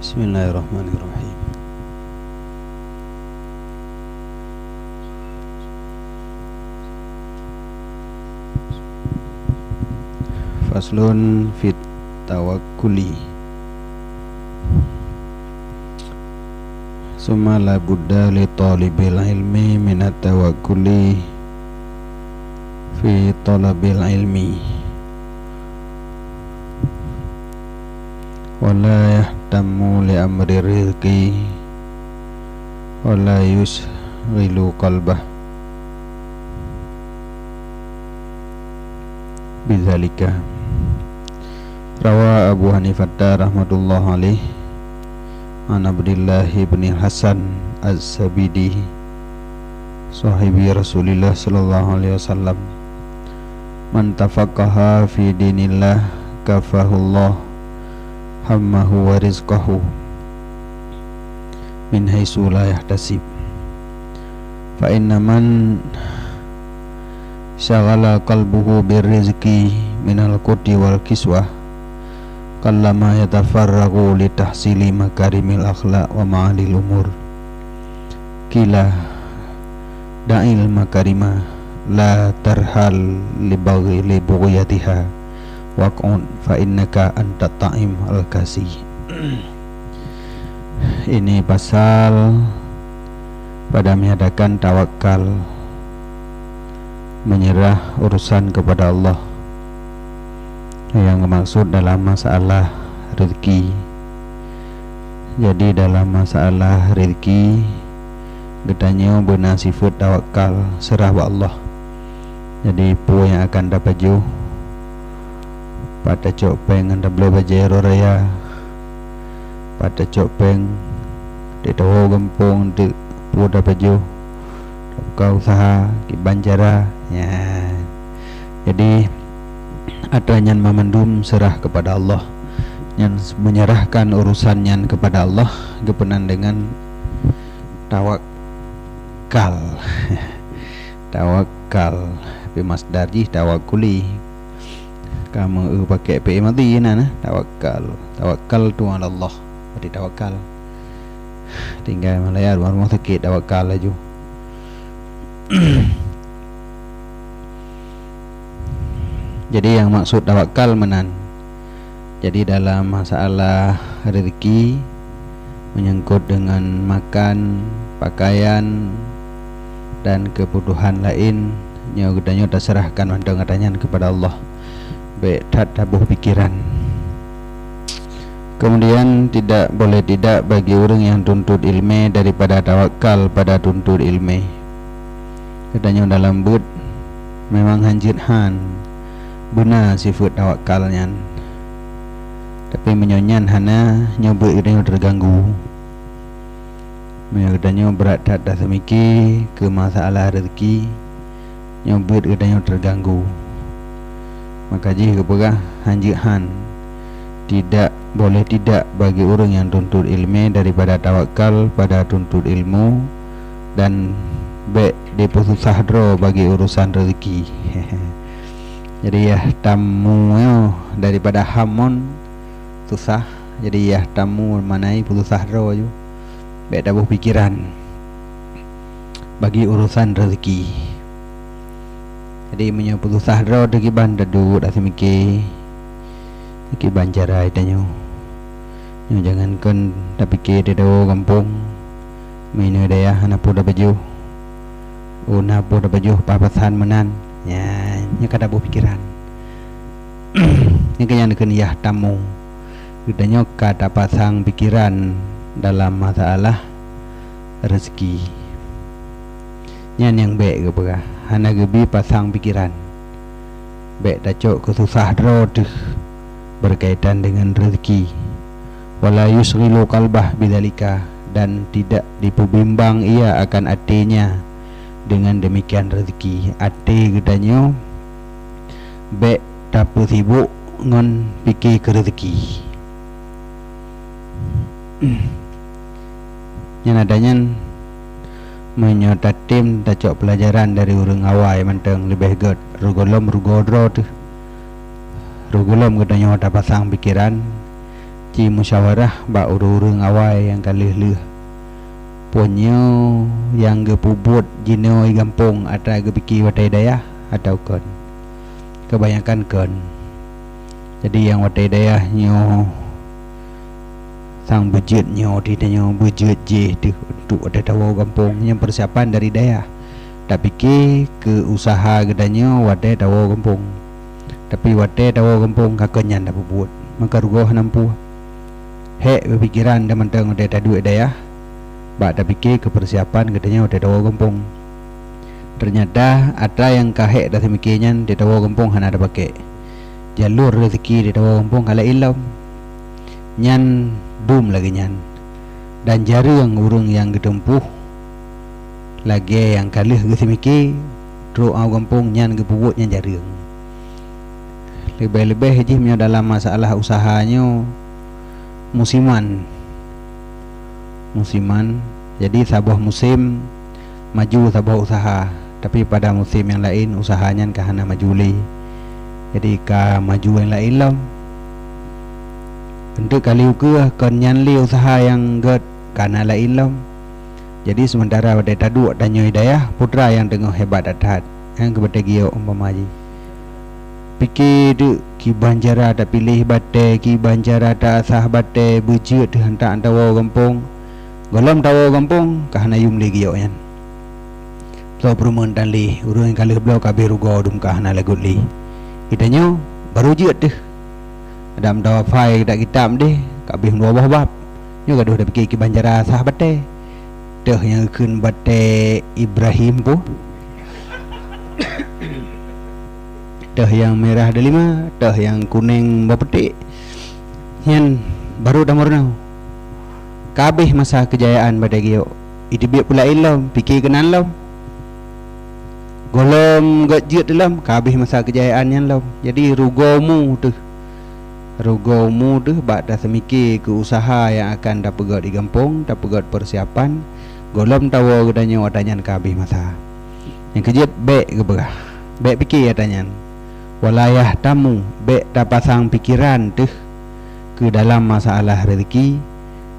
Bismillahirrahmanirrahim. Faslun fit tawakkuli. Summa la budda li talibil ilmi minat tawakkuli fi talabil ilmi wala yahtammu li amri rizqi wala yusghilu qalbah bidzalika. Rawa Abu Hanifah rahmatullah alaih an Abdullah ibn Hasan Az-Zabidi sahibi Rasulillah sallallahu alaihi wasallam, man tafaqaha fi dinillah kafahullah hammahu wa rizqahu min haitsu la yahtasib. Fa inna man syaghala qalbuhu birrizqi minal quti wal kiswah kallama yatafarragu li tahsili makarimil akhlaq wa ma'alil umur. Kila da'il makarima la tarhal li bughyatiha waq'un fa innaka anta ta'im al-kasi. Ini pasal pada mengadakan tawakal, menyerah urusan kepada Allah, yang maksud dalam masalah rezeki. Jadi dalam masalah rezeki getanya benar sifat tawakal, serah wa Allah. Jadi pu yang akan dapat ju pada copeng anda boleh bajero raya, pada copeng di tahu gempung di pu dapat ju kau usaha ki banjara ya. Jadi ada yang memendum serah kepada Allah, yang menyerahkan urusannya kepada Allah kepenan dengan tawakal. Tawakal bimasdarji tawakuli. Kamu pakai pe mati nah tawakal. Tawakal tu ala Allah. Berarti tawakal. Tinggal Malaya rumah sakit tawakal aja. Jadi yang maksud tawakal menan. Jadi dalam masalah rezeki menyangkut dengan makan, pakaian dan kebutuhan lain, nyo terserahkan mandang kepada Allah. Baik tak tabuh pikiran. Kemudian tidak boleh tidak bagi orang yang tuntut ilmu daripada tawakal pada tuntut ilmu. Katanya dalam bud memang hanjithan benar sifat tawakalnya, tapi menyonyan hana nyoba idanya terganggu, menyodanya berat tak semiki ke masalah rezeki, nyoba idanya terganggu. Maka jika kepada hanjihan tidak boleh tidak bagi orang yang tuntut ilmu daripada tawakal pada tuntut ilmu, dan baik diputusah dro bagi urusan rezeki. Jadi ya tamu daripada hamun susah. Jadi ya tamu manai putusah dro ju baik tabuh pikiran bagi urusan rezeki. Jadi menyo putusah dro degi bandadu dak semiki iki banjara itanyo. Nyo jangankan dak pikir di dawo kampung mino daya hanapu dak baju. Una pu dak baju papasan menan. Ya, nya kada bu pikiran. Ini kan yang ya tamu. Kitanya kada pasang pikiran dalam masalah rezeki. Nya yang baik ke pega. Hana gebi pasang pikiran. Baik dacok kesusah drod berkaitan dengan rezeki. Wala yusghilu qalbah bidzalika, dan tidak diperbimbang ia akan hatinya dengan demikian rezeki. Ate gedanya baik dapat sibuk ngon fikir ke rezeki. Yang adanya menyotatim dacok pelajaran dari orang awai menteng lebih god rugolom rugodro tu rugolom gedanya ada pasang pikiran ci musyawarah ba urung awai yang kalih leh punyo yang ge pubut jinoi gampung atra ge piki watai daya atau kon kebanyakan kon. Jadi yang watai daya nyo sang bujut nyo nyo bujut je tu untuk ada tawo gampung yang persiapan dari daya tapi ke usaha gedanyo watai tawo gampung tapi watai tawo gampung kakenyan dah pubut maka rugoh nampu hek berpikiran dah mentang watai duit daya bak dah fikir ke persiapan katanya udah tawo gempung. Ternyata ada yang kahek dah semikirnya di tawo gempung hana ada pakai jalur rezeki di tawo gempung kala ilam nyan dum lagi nyan dan jarang urung yang ditempuh lagi yang kalih ke semikir doa gempung nyan ke puput nyan jarang lebih-lebih hijimnya dalam masalah usahanya musiman. Jadi sebuah musim maju sebuah usaha tapi pada musim yang lain usahanya kahana majuli jadi ka maju yang lain lam untuk kali uke konyan li usaha yang get kana lain lam jadi sementara pada tadu dan nyoi daya putra yang tengah hebat atat yang kebetegio umpamaji pikir tu ki banjara tak pilih bate ki banjara tak sah bate bujut hantar antawa kampung golom tawo kampung kahana yum lagi yo yan so perumahan dan li urang kali belau kabeh rugo dum kahana lagut li itanyo baru jeut deh adam dawa fai dak kitam deh kabeh dua bab nyo gaduh dah pikir ki banjara sah bate teh yang keun bate Ibrahim pu teh yang merah ada 5 teh yang kuning bapetik yan baru dah murnau kabeh masa kejayaan pada giyo itu biar pula ilam fikir kenan lam golom gajut dalam kabeh masa kejayaan yang lam jadi rugomu tu bak dah semikir ke usaha yang akan dah pegat di kampung dah pegat persiapan golom tawo gedanya watanyan kabeh masa yang kejut baik ke berah baik fikir watanyan walayah tamu baik dah pasang pikiran tu ke dalam masalah rezeki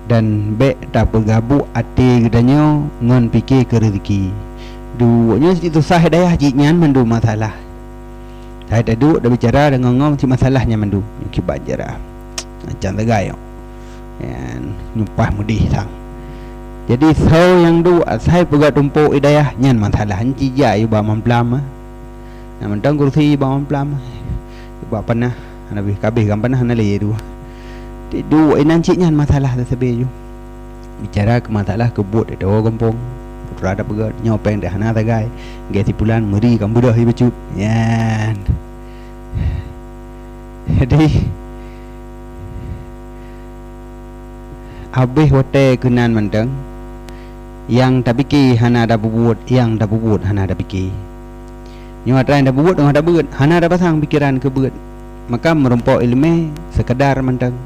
dan bek tak bergabung hati gedanya ngon fikir ke rezeki duanya itu sah daya jinyan mandu masalah saya dah duduk dah bicara dengan ngom si masalahnya mandu kibat jara macam tegai yan nyupah mudih sang jadi so yang du saya pegat tumpuk hidayah nyan masalah hanci jai ba mamplam nah mentang kursi ba mamplam ba panah nabi kabeh kan panah na le du dua inanciknya masalah tersebut bicara ke masalah kebut di tawo kampung putra ada pegat nyopeng dah hana tagai gati pulan meri kamu dah hibup yan jadi habis hotel kenan mentang yang tak fikir hana ada bubut yang dah bubut hana ada fikir nyo ada yang dah bubut dah beut hana ada pasang pikiran ke beut maka merompok ilmu sekadar mentang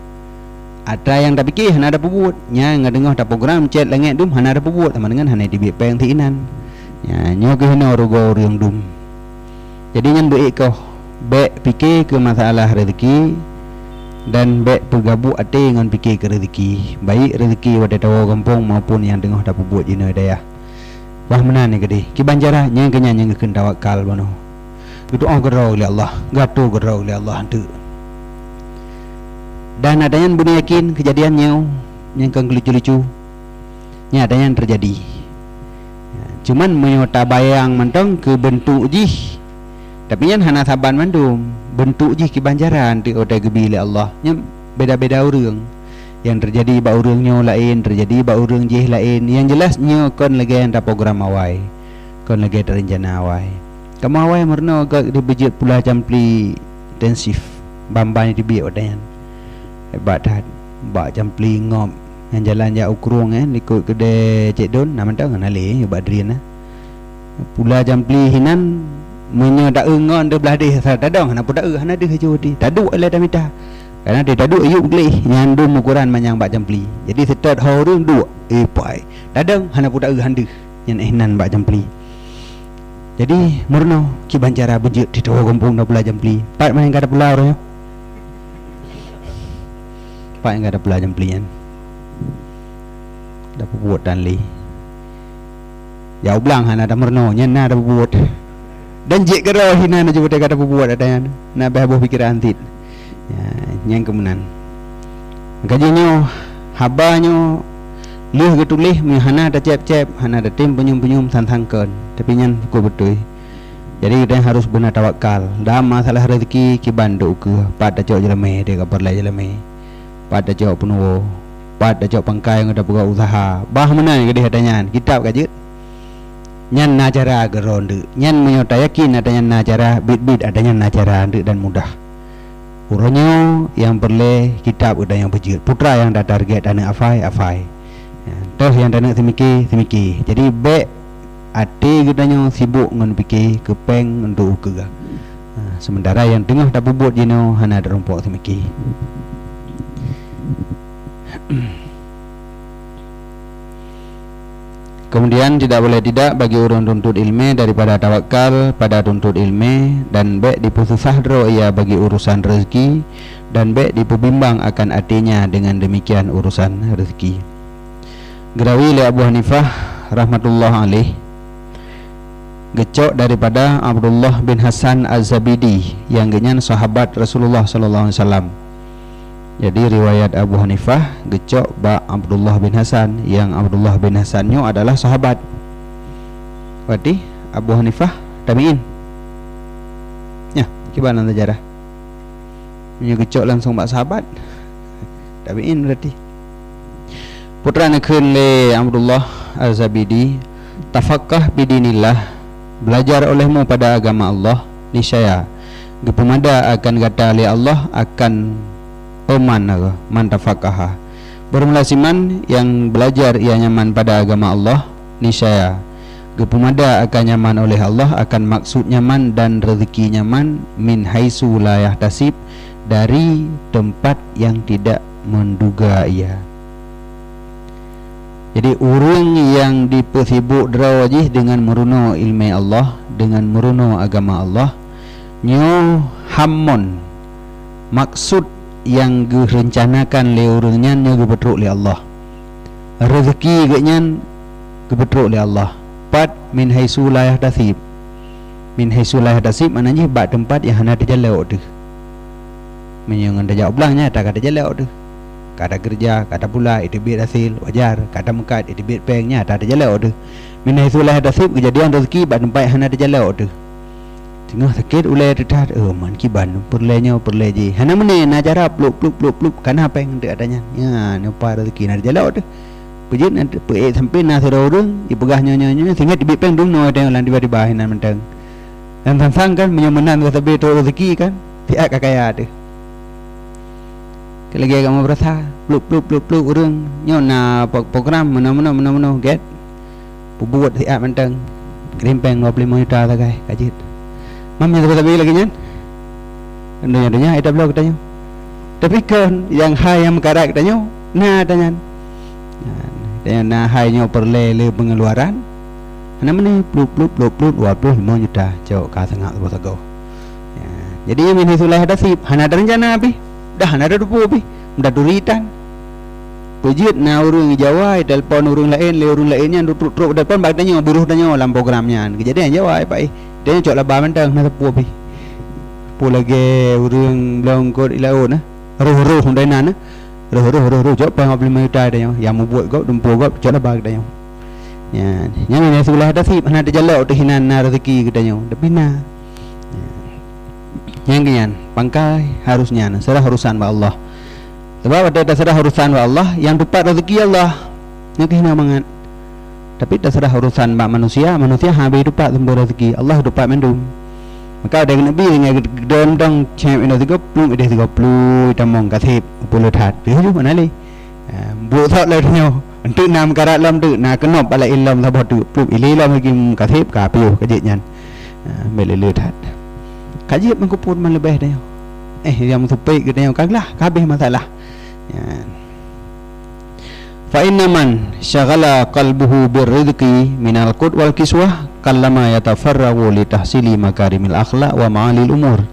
ada yang tak fikir hana ada pubut nya ngadengah tak program chat langit dum hana ada pubut sama dengan hana di peng tiinan ya nyo ke hina rugo riang dum jadi nyan baik kau baik fikir ke masalah rezeki dan baik bergabung ate dengan fikir ke rezeki baik rezeki wada tawo kampung maupun yang tengah tak pubut jina daya wah mana ni gede ki banjara nya kenya nya keun tawakal bono doa gerau oleh Allah gato gerau oleh Allah tu dan ada yang benar yakin kejadiannya yang kang lucu-lucu nya ada yang terjadi cuman menyota bayang mentong ke bentuk jih tapi yang hana saban mandum bentuk jih ki banjaran ti oda gebi oleh Allah nya beda-beda urang yang terjadi ba urangnya lain terjadi ba urang jih lain yang jelasnya kon lagi yang program awai kon lagi terencana awai kamu awai merno agak dibejut pula jampli intensif bamban dibiak odayan hebat dah bak jampli ngop yang jalan jak ukrung ikut kedai Cik Don nama tahu kan ale hebat drian pula jampli hinan menyo dak ngon de belah deh tadong hana pudak hana de hejudi taduk le damita karena dia taduk yuk glih nyandum ukuran manyang bak jampli jadi setot horung duk pai tadong hana pudak hande yang hinan bak jampli jadi murno ki bancara bejut di tawo kampung dah pula jampli pat main kada pulau ro dapat enggak ada pelajaran pelian dapat buat dan li jauh belang hana ada merno nyana ada buat dan jek kero hina na jubut ada buat ada yang na bahabo pikiran antit ya yang kemunan gajinya habanyo lih getulih hana ada cep-cep hana ada tim penyum-penyum santangkeun tapi nyan ku betul. Jadi kita harus benar tawakal. Dalam masalah rezeki kibandu ke pada cok jeleme dia kaperlai jeleme. Pada cok penuh. Pada cok pangkai yang ada buka usaha. Bah mana yang dia katanya kitab kaje. Nyan na cara geronde. Nyan menyota yakin adanya na cara bit-bit adanya na cara ande dan mudah. Urunyo yang perle kitab udah yang bejut. Putra yang dah target dan afai. Toh yang dah semiki. Jadi be ati gudanya sibuk ngan fikir kepeng untuk uga. Sementara yang tengah dah bubut jino hana ada rompok semiki. Kemudian tidak boleh tidak bagi orang tuntut ilmu daripada tawakal pada tuntut ilmu dan baik dipususah dro ia bagi urusan rezeki dan baik dipubimbang akan atinya dengan demikian urusan rezeki. Gerawi oleh Abu Hanifah rahmatullah alaih gecok daripada Abdullah bin Hasan Az-Zabidi yang genyan sahabat Rasulullah sallallahu alaihi wasallam. Jadi riwayat Abu Hanifah gecok ba Abdullah bin Hasan yang Abdullah bin Hasannya adalah sahabat. Berarti Abu Hanifah tabi'in. Ya, gimana sejarah? Nya gecok langsung ba sahabat. Tabi'in berarti. Putra nekeun le Abdullah Az-Zabidi tafakkah bidinillah belajar olehmu pada agama Allah niscaya gepemada akan kata li Allah akan oman man tafaqaha bermula siman yang belajar ia nyaman pada agama Allah niscaya gepemada akan nyaman oleh Allah akan maksud nyaman dan rezeki nyaman min haitsu la yahtasib dari tempat yang tidak menduga ia. Jadi orang yang dipersibuk derawajih dengan meruno ilmu Allah, dengan meruno agama Allah, nyo hammon maksud yang direncanakan le orangnya nyo gebetruk le Allah. Rezeki genyan gebetruk le Allah. Pat min haitsu la yahtasib. Min haitsu la yahtasib maknanya bak tempat yang hana terjalau tu. Menyang anda jawab belangnya tak ada jalau tu. Kata kerja, kata pula itibit hasil wajar, kata mekat itibit pengnya tak ada jalau tu. Min haitsu la yahtasib kejadian rezeki bak tempat hana terjalau tu. Tengah sakit ulai tetat man kiban perlenya perleji. Hana mene na cara pluk kana peng de adanya. Ya napa rezeki na jalau tu. Pejit na pe sampai na sero urang ipegah nyonya sehingga tibit peng dung no ada lan tiba-tiba hinan menteng. Dan sang kan menyemenan ke sabe tu rezeki kan. Tiak kakaya tu. Lagi agak mau berasa pluk urang nyona program mana get buat siap menteng krimpeng 25 juta tagai kajit mamnya tapi lagi nyan dunia itu belum katanya tapi kan yang hai yang mekarak katanya nah tanya nah hai nyo perle pengeluaran ana mana pluk 25 juta jauh ka sangat bosago jadi min hisulah hadasib hana ada rencana api dah ada dupu api dah duritan pujit na urang Jawa telefon urang lain le urang lainnya truk telefon bak tanya buruh tanya dalam programnya kejadian Jawa pai dia cok labah mentang na tepu api pu lagi urang belum kod ilau na roh hundainan na roh cok pa 55 juta dia yang mau buat kau dumpu kau cok labah dia ya yang ini sulah dasib hana terjalau tu hinan na rezeki katanya tapi na yang kian pangkai harusnya serah urusan ba Allah sebab ada serah urusan ba Allah yang dapat rezeki Allah yang kena mangat tapi serah urusan ba manusia habis dapat sumber rezeki Allah dapat mendum maka ada nabi dengan dondong cem ina 30 ide 30 tamong kasih puluh that dia juga nali bu thot le nyo tu nam karat lam tu na kenop ala ilam thabot tu pluk ili lam lagi kasih ka piu kajit nyan melele that kajit mengkupun man lebih dia yang supai ke dia kaglah kabeh masalah ya fa inna man syaghala qalbuhu birrizqi minal qut wal kiswah kallama yatafarragu li tahsili makarimil akhlaq wa ma'alil umur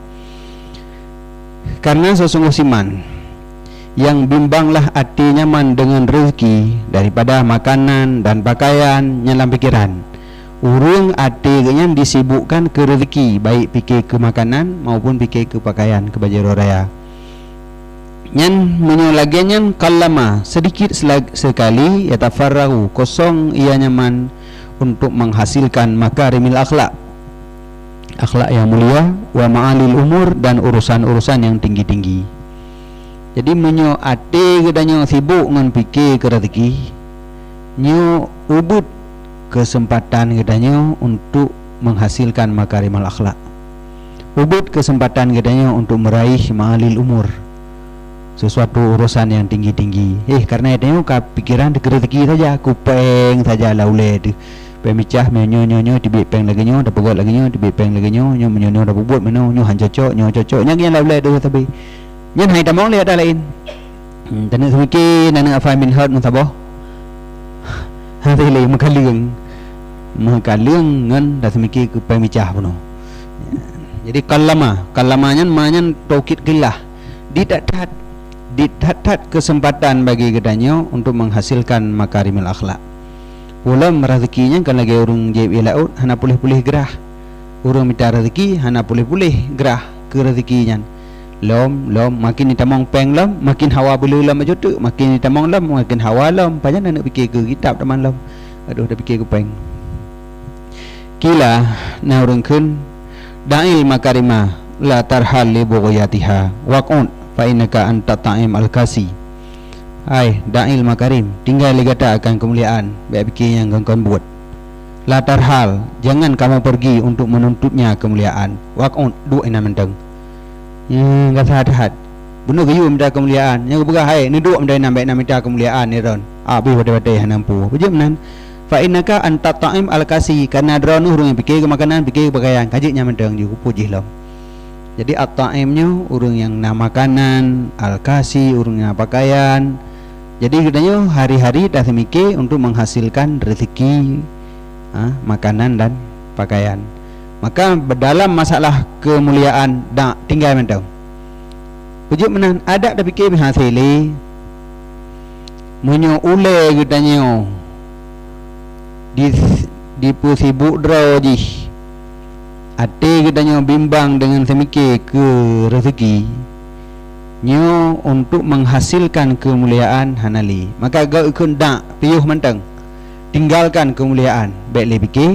karena sesungguh siman yang bimbanglah hati nyaman dengan rezeki daripada makanan dan pakaian dalam pikiran. Urang hati yang disibukkan ke rezeki, baik fikir ke makanan maupun fikir ke pakaian, ke baju raya. Nyan menyolagian kallama sedikit sekali yatafarrahu kosong ia nyaman untuk menghasilkan makarimil akhlak, akhlak yang mulia, wa ma'alil umur, dan urusan-urusan yang tinggi-tinggi. Jadi menyo ate kedanyo sibuk ngan fikir ke rezeki, nyo ubud kesempatan kedanyo untuk menghasilkan makarimul akhlak, ubud kesempatan kedanyo untuk meraih ma'alil umur, sesuatu urusan yang tinggi-tinggi. Karena itu pikiran de rezeki saja, kupeng saja laule tu. Pemicah menyo tibik peng lagi nyo, dapat buat lagi nyo, tibik peng lagi nyo menyo dapat buat meno nyo han cocok nya yang laule tu tapi nyen hai tamong le ada lain. Tanya semiki nana afai min hot musabah. Ha tele makaling ngan dah semiki ke pemicah puno. Jadi kallamanya manyan tokit gelah ditat kesempatan bagi kedanyo untuk menghasilkan makarimul akhlak. Ulam rezekinya kan lagi urung jeb laut hana pulih-pulih gerah. Urung minta rezeki hana pulih-pulih gerah ke rezekinya. Lom makin ditamong peng lom, makin hawa belu lom ajotu, makin ditamong lom, makin hawa lom. Panjang nak fikir ke kitab teman lom. Aduh dah fikir ke peng. Kila na urung kun da'il makarimah la tarhal li bughayatiha waqun fa innaka anta ta'im al-kasi. Hai da'il makarim, tinggal ligata akan kemuliaan, baik fikir yang kau buat. La tarhal, jangan kamu pergi untuk menuntutnya kemuliaan. Waqun duk ina menteng. Enggak sahat. Bunuh gayu minta kemuliaan. Yang berah hai ni duk minta nampak minta kemuliaan ni ron. Abi wade-wade hanampu. Bujum nan. Fa innaka anta ta'im al-kasi, karena dron urang yang fikir ke makanan, fikir ke pakaian, kajiknya menteng ju pujih lom. Jadi at-ta'imnya urang yang na makanan, al-kasi urang yang pakaian. Jadi katanya hari-hari dah semikir untuk menghasilkan rezeki, makanan dan pakaian. Maka dalam masalah kemuliaan dak tinggal mentau. Pujuk menan ada dah fikir hasili menyo ule katanya di pusibuk droji. Ate katanya bimbang dengan semikir ke rezeki nyo untuk menghasilkan kemuliaan hanali. Maka kau ikut dak piyuh menteng, tinggalkan kemuliaan, baik le fikir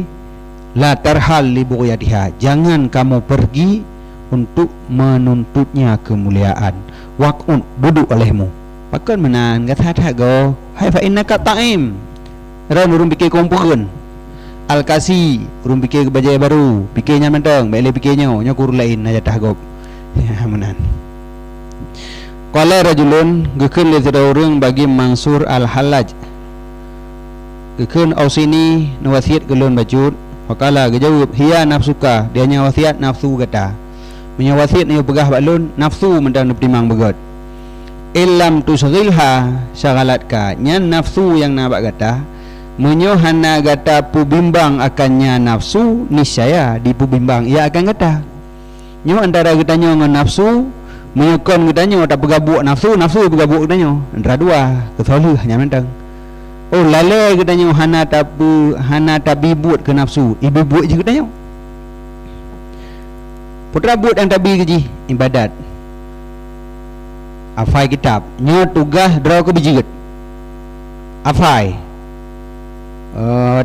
la tarhal li bughayatiha, jangan kamu pergi untuk menuntutnya kemuliaan. Waqun duduk olehmu. Pakon menan kata go hai fa innaka ta'im. Ran urung fikir kompukeun. Al-kasi urung fikir ke bajai baru, fikirnya menteng, baik le fikirnya nya kur lain aja tahgop. Ya menan. Qala rajulun gekeun li urang bagi Mansur al-Hallaj. Gekeun ausini nawasiat gelun bajut. Faqala gejawab hiya nafsuka, dia nya wasiat nafsu kata. Punya wasiat ni pegah balun nafsu mendan timang begot. Illam tusghilha syagalatka, nyan nafsu yang nabak kata menyohana kata pu bimbang akannya nafsu, niscaya di pu bimbang ia akan kata. Nyo antara katanya dengan nafsu menyokon katanya tak bergabuk nafsu bergabuk katanya antara dua kesalah hanya mentang. Oh lale katanya hana tabi buat ke nafsu, ibu buat je katanya. Putra buat yang tabi keji ibadat. Afai kitab, nyo tugas draw ke bijit. Afai.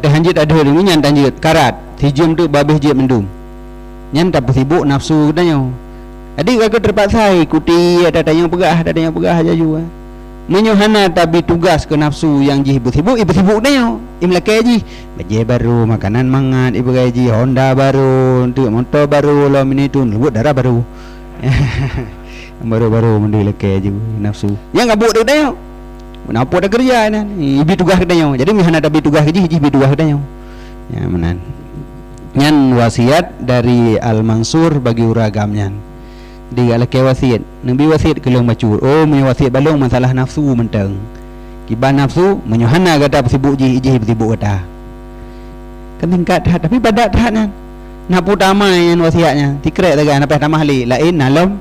Hanjit ada hari nyan tanjit karat, hijum tu babih jit mendum. Nyan tak sibuk nafsu katanya. Adik aku terpaksa ikuti ada yang pegah aja juga. Menyohana tabi tugas ke nafsu yang ibu sibuk tanya imlake ji baje baru makanan mangan ibu gaji Honda baru untuk motor baru lo mini tu buat darah baru baru mendi leke ji nafsu yang ngabuk dak tanya menapa dak kerja nan ibu tugas ke tanya jadi menyohana tabi tugas ji ibu tugas ke tanya ya menan nyan wasiat dari Al-Mansur bagi uragamnya. Dia laki wasiat Nabi wasiat kelong macur. Oh punya wasiat balong masalah nafsu menteng. Kiban nafsu menyohana kata sibuk ji sibuk kata. Kan tingkat tapi pada tahanan. Nak putama yang wasiatnya. Tikrek lagi nak tamah li lain nalam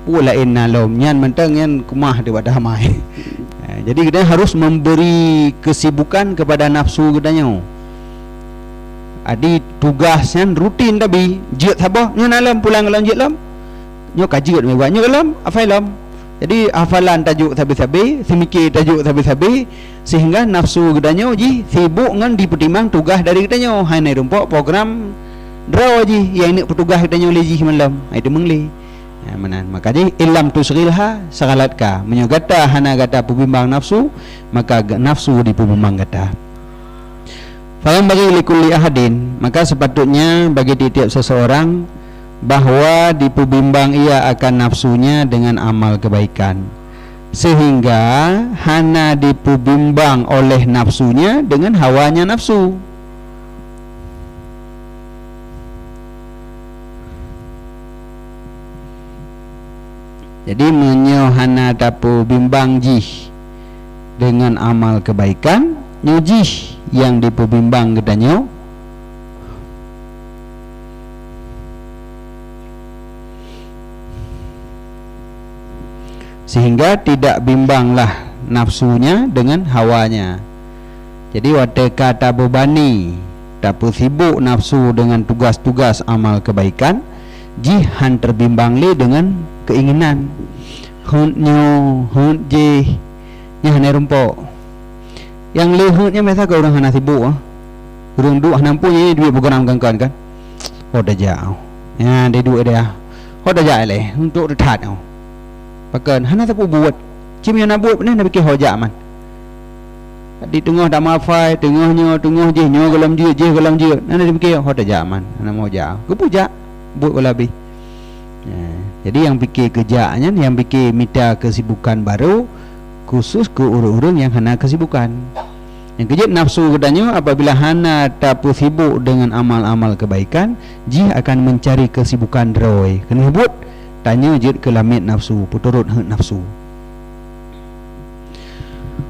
pula nalom nyan mentang nyan kumah di wadah mai. Jadi kita harus memberi kesibukan kepada nafsu katanya. Adi tugasnya rutin tapi jid sabah nyan alam pulang alam jid lam. Nyo kaji kat mewah nyo alam afai lam. Jadi hafalan tajuk sabi-sabi, semikir tajuk sabi-sabi sehingga nafsu katanya ji sibuk ngan dipertimbang tugas dari katanya. Hai nai rumpok program draw ji yang ini petugas katanya leji malam. Itu mengli. Manan makanya ilam tusghilha sagalatka menyogata hana gata pubimbang nafsu maka nafsu dipubimbang gata. Fayam bagi likulli ahadin maka sepatutnya bagi tiap seseorang bahwa dipubimbang ia akan nafsunya dengan amal kebaikan sehingga hana dipubimbang oleh nafsunya dengan hawanya nafsu. Jadi menyohana tapu bimbang jih dengan amal kebaikan nyujih yang dipubimbang kedanyo sehingga tidak bimbanglah nafsunya dengan hawanya. Jadi wateka tabu bani tapu sibuk nafsu dengan tugas-tugas amal kebaikan jihan terbimbang le dengan keinginan hunt je hanya rumpok yang lehutnya biasa ke orang hana sibuk orang duk nampu ni duit program kan dah jauh ya dia duit dia dah jauh le untuk retat pakan hana tak buat cim yang nak buat benar nak fikir hojak man di tengah dak mafai tengah je nyo galam je galam je nak fikir dah jauh man hana mau jauh ke pujak buat lebih. Jadi yang fikir kerjanya, yang fikir minta kesibukan baru khusus ke orang-orang yang hana kesibukan. Yang kerja nafsu katanya apabila hana tak sibuk dengan amal-amal kebaikan, jih akan mencari kesibukan roy. Kena sebut tanya jid ke lamit nafsu, puturut nafsu.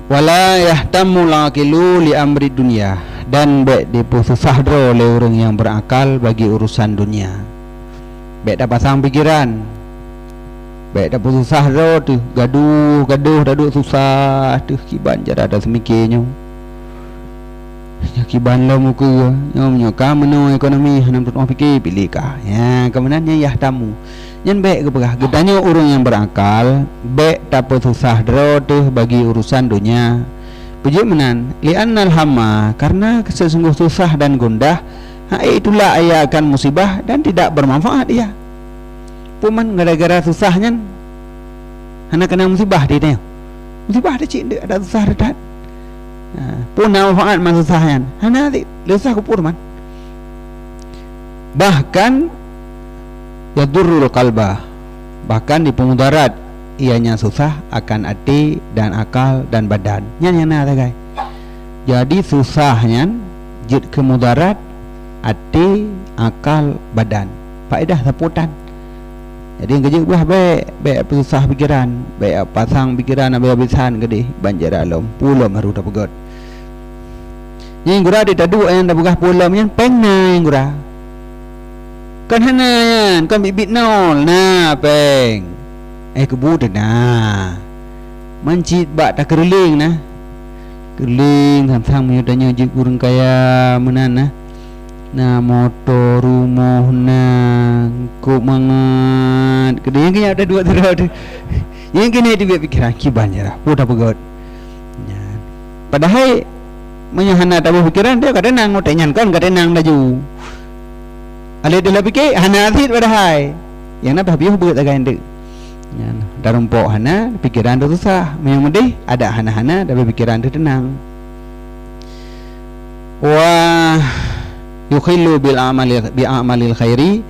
Wala yahtamu laqilu li amri dunia dan baik dipususah dro oleh orang yang berakal bagi urusan dunia. Baik dah pasang pikiran, baik dah susah tu gaduh dah susah tu kiban jada ada semikirnya kiban lo muka nyo kamano ekonomi hanam tut fikir pilih kah ya kemenannya yah tamu nyen baik ke berah gedanya orang yang berakal baik tak susah tu bagi urusan dunia puji menan li'annal hamma karena sesungguh susah dan gundah itulah ia akan musibah dan tidak bermanfaat dia. Puman gara-gara susahnya hana kena musibah dia. Musibah dia cik ada susah dekat. Pun manfaat man susahnya. Hana susah kupur man. Bahkan yadurrul qalbah. Bahkan di pemudarat ianya susah akan hati dan akal dan badan. Nyan yana guys. Jadi susahnya jid kemudarat hati, akal, badan. Faedah saputan. Jadi yang kerja buah baik susah pikiran, baik pasang pikiran habis-habisan gede banjir alam, pulau maru dah pegot. Yang gura dia tadu yang dah begah pulau yang pena yang gura. Kan hana yan, kan bibit nol, nah peng. Kebut nah. Mancit bak tak kerling nah. Kerling sam-sam punya tanya je kurang kaya menan nah motor rumah nah kok mangat kedai yang ada dua terus yang kini dia pikiran kiban je lah pun dah pegot padahal menyahana tak berpikiran dia kadang nang ngotenyan kan kadang nang laju alih dia fikir hana asid padahal yang nak habis begut agak endek dah rumpok hana pikiran tu susah yang mendih ada hana-hana dah berpikiran tu tenang wah yukhillu bil amalil khairi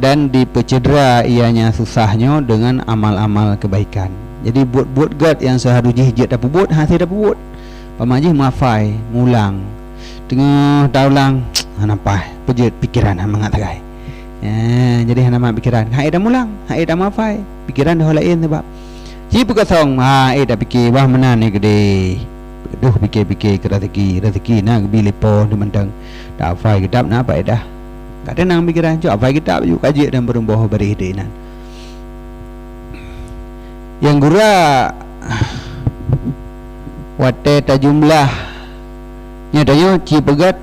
dan dipecedera ianya susahnya dengan amal-amal kebaikan. Jadi buat gad yang seharusnya hijat dapat buat hasil dapat buat. Pamajih mafai mulang. Tengah daulang nampak pejet pikiran mangat gai. Jadi hana pikiran. Hai dah mulang, hai dah mafai. Pikiran dah lain sebab. Ji pekasong dah fikir bah mana ni gede. Duh fikir-fikir ke rezeki nak bila po di mentang tak hafal kitab nak apa dah kat tenang pikiran cak hafal kitab juga kaji dan berumbuh beri hidinan yang gura wate ta jumlah nyatanya ci pegat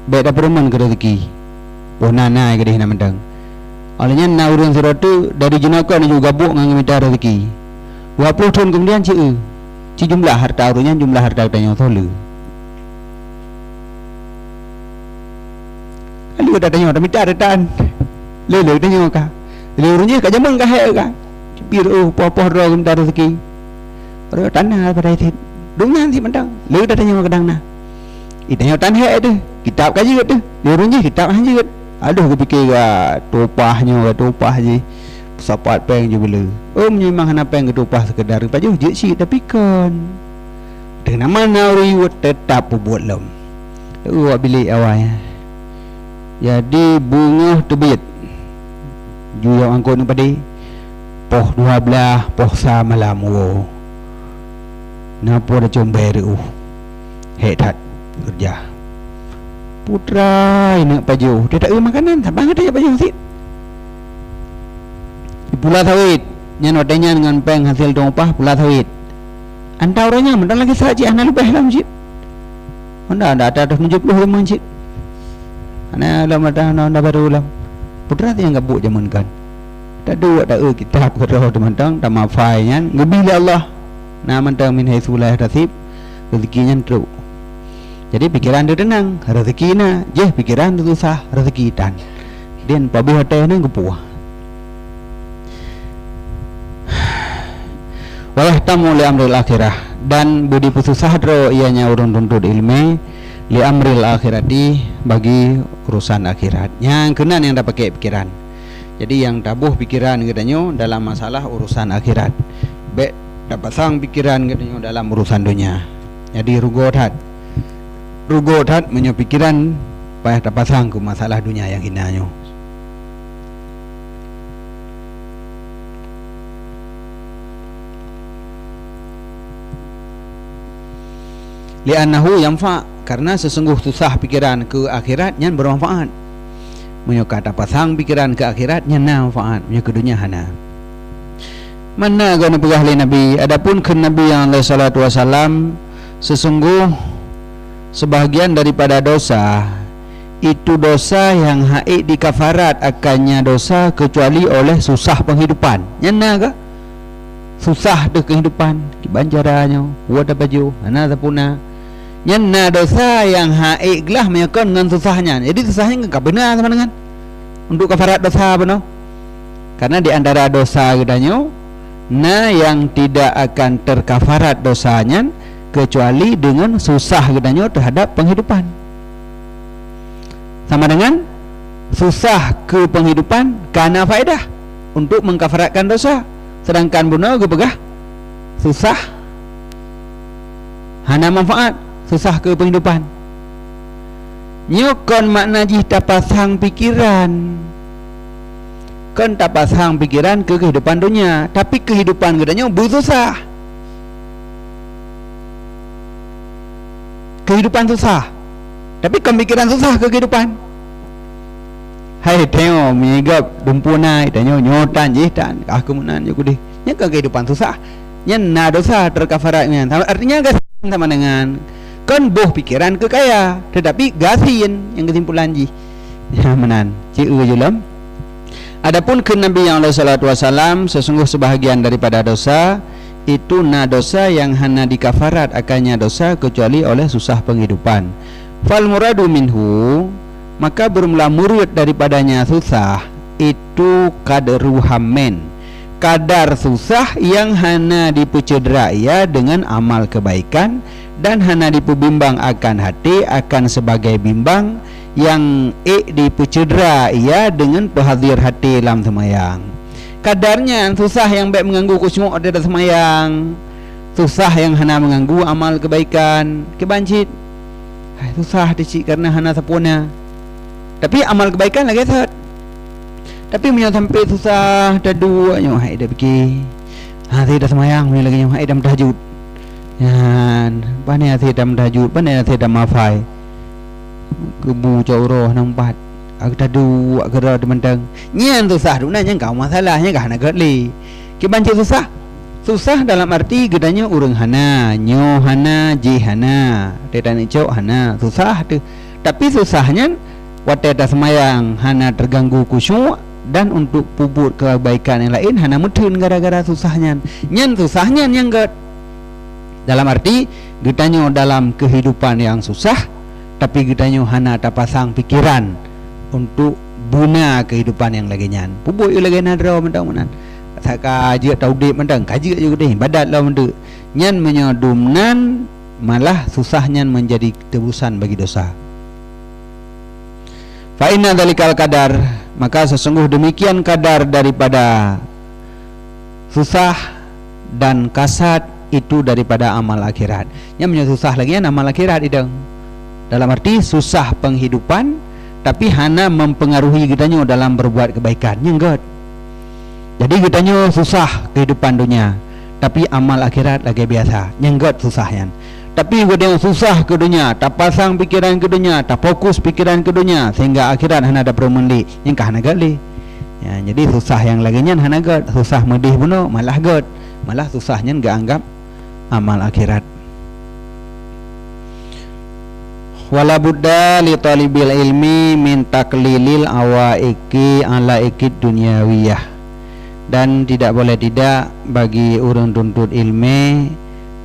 baik dapur man ke rezeki ponana ke deh namandang olehnya na urun serotu dari jenaka ni juga gabuk ngang minta rezeki 20 tahun kemudian ci jumlah harta urunnya jumlah harta tanya solu kali udah tanya dah minta retan lele tanya ka lele urunnya ka jamang ka he ka biru popoh ro minta rezeki ro tanah pada itu đúng nanti mentang lele dah tanya kadang na itanya tan he tu kitab kaji tu lele kitab hanya aduh aku fikir topahnya topah je sapat peng je bila memang hana peng ketopah sekedar paju je si tapi kan dengan mana riwet tetap buat lem tu bilik awalnya jadi bunga terbit juga angkut ni padi poh 12 poh sa malam napa dah comber hetat kerja putra ini paju dia tak ada makanan tak banget dia paju sit pula sawit nyan wadanya dengan peng hasil dompah pula sawit anta orangnya mendan lagi saji ana lebih dalam sit anda ada 75 sit ana dalam ada baru ulang putra yang gabuk zaman kan tak dua tak kitab kerah teman-teman tak mafai nyan ngebila Allah na mentang min haisulah nasib rezekinya teruk. Jadi pikiran dia tenang, rezeki na je pikiran tu susah, rezeki tan. Dan pabu hati ni gepuah. Walah tamu li amril akhirah dan budi pususah dro ianya urun tuntut ilmu li amril akhirati bagi urusan akhirat. Yang kenan yang dah pakai pikiran. Jadi yang tabuh pikiran katanya dalam masalah urusan akhirat. Baik dapat sang pikiran katanya dalam urusan dunia. Jadi rugot punya pikiran payah tak pasang ke masalah dunia yang hinanya. Li'annahu yanfa karena sesungguh susah pikiran ke akhirat yang bermanfaat. Punya kata pasang pikiran ke akhirat yang manfaat punya ke dunia hana. Mana guna pegah li Nabi adapun ke Nabi yang alaihi salatu wasalam sesungguh sebahagian daripada dosa itu dosa yang haid di kafarat akannya dosa kecuali oleh susah penghidupan. Nyana ke? Susah de kehidupan kibanjaranya buat baju ana tapuna. Nyana dosa yang haid gelah menyakon dengan susahnya. Jadi susahnya enggak benar sama dengan untuk kafarat dosa benar. Karena di antara dosa gedanya na yang tidak akan terkafarat dosanya kecuali dengan susah gedanya terhadap penghidupan. Sama dengan susah ke penghidupan karena faedah untuk mengkafaratkan dosa. Sedangkan bunuh ke pegah susah hana manfaat, susah ke penghidupan. Nyokon makna jih tapasang pikiran. Kan tapasang pikiran ke kehidupan dunia, tapi kehidupan gedanya bersusah. Kehidupan susah tapi pemikiran susah ke kehidupan. Hai tengok migap dumpuna tanya nyotan jitan kemunan juga deh nya ke kehidupan susah nya na dosa terkafaratnya artinya gak sama dengan kan boh pikiran ke kaya tetapi gasin yang kesimpulan ji ya menan ci julam. Adapun ke Nabi yang alaihi salatu wasalam sesungguh sebahagian daripada dosa itu na dosa yang hana dikafarat akannya dosa kecuali oleh susah penghidupan. Fal muradu minhu maka bermula murid daripadanya susah itu kadru hammen kadar susah yang hana dipecedera ia dengan amal kebaikan dan hana dipubimbang akan hati akan sebagai bimbang yang dipecedera ia dengan pehadir hati dalam semayang. Kadarnya susah yang baik mengganggu khusyuk ada semayang, susah yang hana mengganggu amal kebaikan kebancit. Susah dicik karena hana sapuna. Tapi amal kebaikan lagi sat. Tapi punya sampai susah dadu nyo hai dah fikir. Saya dah semayang punya lagi nyo hai dah tahajud. Yan, pane saya dah tahajud, pane saya dah mafai. Kebu jauh nampak. Aku tadu agak ada mentang. Nyan tu sah, duna nyan kau masalahnya kah nak kerli. Ki banci susah. Susah dalam arti gedanya urang hana, nyo hana, ji hana, tetan icok hana, susah tu. Tapi susahnya waktu ada semayang hana terganggu khusyuk, dan untuk puput kebaikan yang lain hana mudun gara-gara susahnya. Nyan susahnya yang gak dalam arti gedanya dalam kehidupan yang susah, tapi gedanya hana tak pasang pikiran untuk guna kehidupan yang lagi nyan. Puput yang lagi nadra mentang-mentang saka aja taudip mentang kaji juga deh badat lah mendu nyan menyodumnan malah susahnya menjadi tebusan bagi dosa. Fa inna dzalikal qadar, maka sesungguh demikian kadar daripada susah dan kasat itu daripada amal akhirat. Yang punya susah lagi amal akhirat itu. Dalam arti susah penghidupan tapi hana mempengaruhi kitanya dalam berbuat kebaikan. Yang jadi kitanya susah kehidupan dunia, tapi amal akhirat lagi biasa. Yang susahnya. Tapi kita susah ke dunia, tak pasang pikiran ke dunia, tak fokus pikiran ke dunia, sehingga akhirat hana ada permendi. Yang hana gali. Ya, jadi susah yang lagi nyan hana god, susah medih buno malah god, malah susahnya enggak anggap amal akhirat. Wala budda li talibil ilmi min taklilil awaiki ala ikid dunyawiyah. Dan tidak boleh tidak bagi orang tuntut ilmu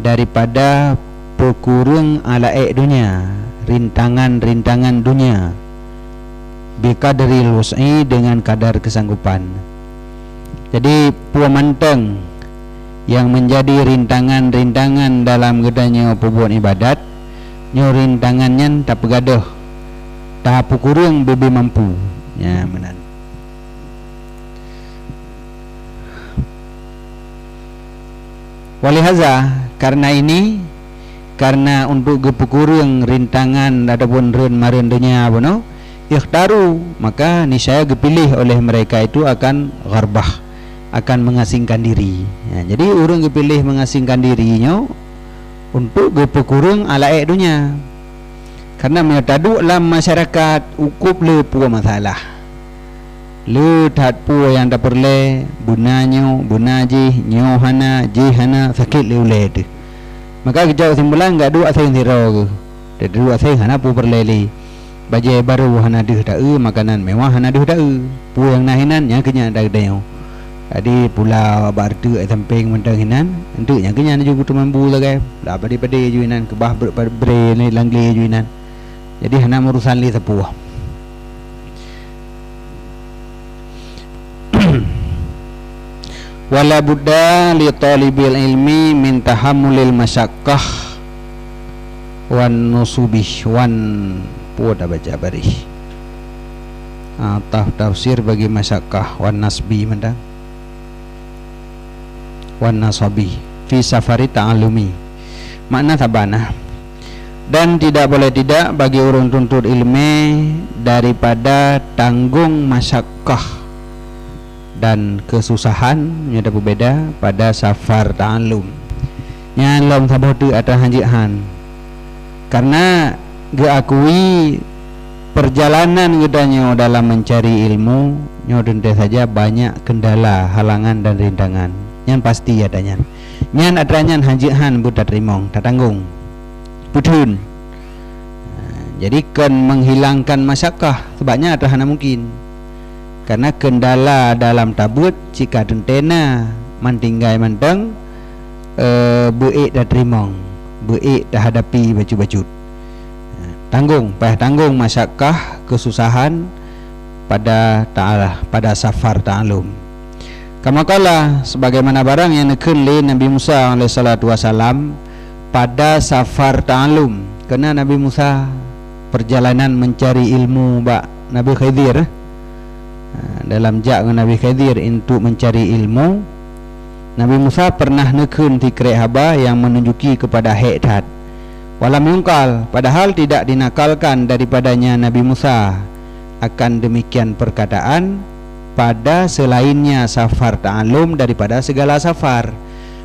daripada pekurung alaik dunia, rintangan-rintangan dunia, biqadril wus'i, dengan kadar kesanggupan. Jadi puamanteng yang menjadi rintangan-rintangan dalam gedanya perbuatan ibadat, nyo rintangannya tak pegaduh, tak pukurung bebe mampu. Ya menan. Walihaza, karena ini, karena untuk gepukurung rintangan ataupun ren marin dunia bono ikhtaru, maka niscaya gepilih oleh mereka itu akan gharbah, akan mengasingkan diri. Ya, jadi orang gepilih mengasingkan dirinya untuk gepukurung alaik dunia, karena menyatadu dalam masyarakat ukup le pua masalah, le tat pua yang tak perle bunanyo bunaji nyohana jihana sakit le ule tu. Maka kita simpulan enggak dua asing zero ke dua asing hana pu perleli bajai baru hana deh tak makanan mewah hana deh tak pu yang nahinan yang kenya dak deo. Jadi pulau bartu samping mentang hinan untuk yang kenya juga tu mampu lah lah pada juinan ke bah bre ni langli juinan. Jadi hana urusan li sepuah. Wala budda li talibil ilmi min tahammulil masyaqqah wan nusubih wan puada baca barih. Tafsir bagi masyaqqah wan nasbi mendang wan nasabi fi safari ta'alumi, makna tabana. Dan tidak boleh tidak bagi orang tuntut ilmu daripada tanggung masyaqqah dan kesusahan yang ada berbeda pada safar ta'alum. Yang lom sabotu atau hanjihan, karena diakui perjalanan gedanya dalam mencari ilmu nyodente saja banyak kendala, halangan dan rintangan. Yang pasti adanya. Yang adanya hanjihan buta terimong, tak tanggung. Putun. Jadi kan menghilangkan masyakkah sebabnya ada hana mungkin. Karena kendala dalam tabut jika dentena mantinggai mandang buik dah terimong, buik dah hadapi baju-baju. Tanggung masyakkah kesusahan pada ta'ala, pada safar ta'alum. Kamakala sebagaimana barang yang nekeli Nabi Musa alaihissalatu wassalam pada safar ta'alum, kerana Nabi Musa perjalanan mencari ilmu bak Nabi Khidir. Dalam jak Nabi Khidir untuk mencari ilmu, Nabi Musa pernah nekun tikrek haba yang menunjuki kepada hektat walam yungkal, padahal tidak dinakalkan daripadanya Nabi Musa akan demikian perkataan pada selainnya safar ta'alum daripada segala safar.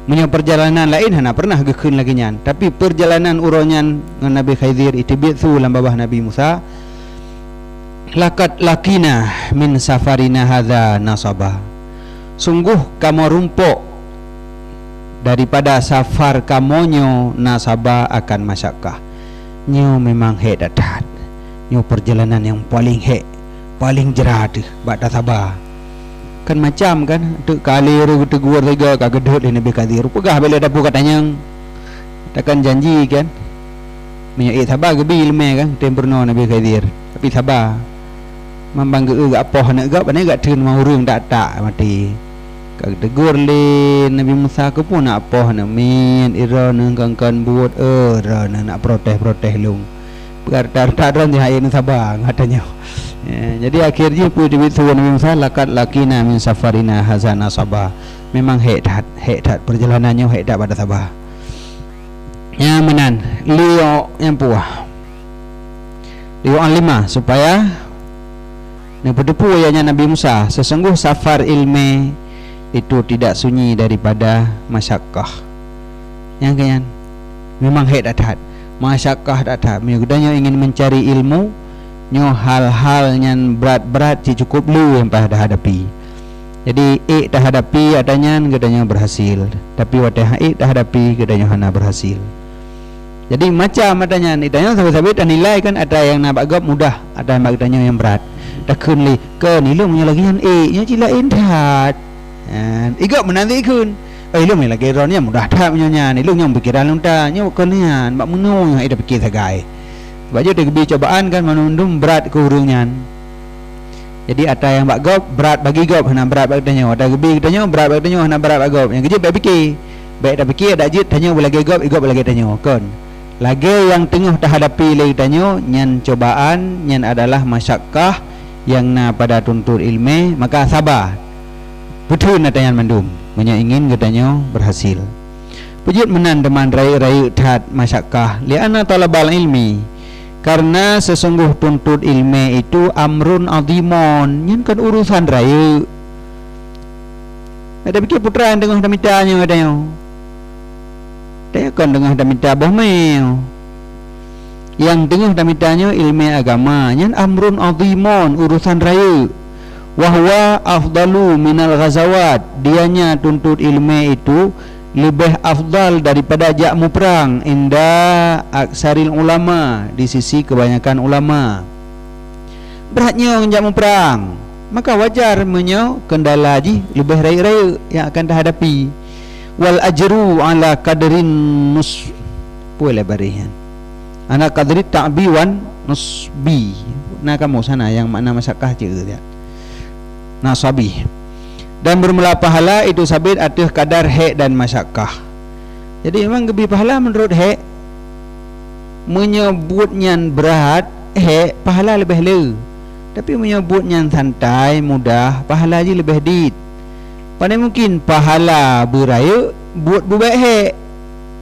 Punya perjalanan lain hana pernah gekun lagi nyan, tapi perjalanan uronyan dengan Nabi Khidir itu bisu lam babah Nabi Musa. Lakat lakina min safarina hadza nasaba, Sungguh kamu rumpuk daripada safar kamonyo nasabah akan masyakkah. Nyo memang hek datat. Nyo perjalanan yang paling hek, paling jerat bak sabar. Kan macam kan tu kali ru tegur tiga ka gedut ni Nabi Kadir. Pegah bila dapu katanya. Takkan janji kan. Menyai sabar gebi lemeh kan temperno Nabi Kadir. Tapi sabar. Mambang ge apa nak gap ni gak tun mau urang tak mati. Kak tegur le Nabi Musa ke pun nak apa nak min ira nang kan buat nak protes lung. Perkara tak ron dia air sabar katanya. Jadi akhirnya pu di Nabi Musa lakat lakina min safarina hazana sabah. Memang hedat perjalanannya hedat pada sabar. Yang menan liok yang puah. Liok lima supaya berdepu ayahnya Nabi Musa, sesungguh safar ilmu itu tidak sunyi daripada masyakkah. Yang kan memang hedat masyakkah datat. Mengudanya ingin mencari ilmu, nyo hal-hal yang berat-berat cukup lu yang pada hadapi. Jadi dah hadapi adanya gedanya berhasil, tapi watah dah hadapi gedanya hana berhasil. Jadi macam adanya idanya sampai-sampai dan nilai kan ada yang nak bagap mudah, ada yang bagdanya yang berat. Dah kun li ke nilung nya lagi yang nya cila indat. Igap menanti kun. Ilung ni lagi ronnya mudah tak nya nilung yang pikiran lunta nya kenian bak menu yang ida pikir sagai. Baju dia kebi cobaan kan manundum berat ke urungan. Jadi ada yang bagap berat bagi gap hana berat bagdanya. Ada kebi katanya berat bagdanya hana berat bagap. Yang kejip baik fikir. Baik dah fikir ada jit tanya boleh gap igap lagi tanya kan. Lagi yang tengah dah hadapi lagi tanya nyan cobaan nyan adalah masyakkah yang na pada tuntut ilmu, maka sabar. Betul natayan mandum menya ingin katanya berhasil. Pujud menan deman rai-rai tat masyakkah li'anna talabal ilmi, karena sesungguh tuntut ilmu itu amrun azimun, nyan kan urusan raya. Ada pikir putra yang tengah damitanya katanya. Dia kan tengah damita bohmeo. Yang tengah damitanya ilmu agama nyan amrun azimun, urusan raya. Wahwa afdalu minal ghazawat, dianya tuntut ilmu itu lebih afdal daripada jakmu perang inda aksaril ulama, di sisi kebanyakan ulama. Beratnya jakmu perang, maka wajar menyo kendala ji lebih raya-raya yang akan dihadapi. Wal ajru ala qadrin nus boleh barihan anak kadri ta'bi wan nusbi. Nah kamu sana yang makna masyakkah je dia nasabi. Dan bermula pahala itu sabit atas kadar hek dan masyakkah. Jadi memang lebih pahala menurut hek, menyebutnya berat hek pahala lebih le. Tapi menyebutnya santai mudah pahala je lebih dit. Pandai mungkin pahala beraya buat bubaik hek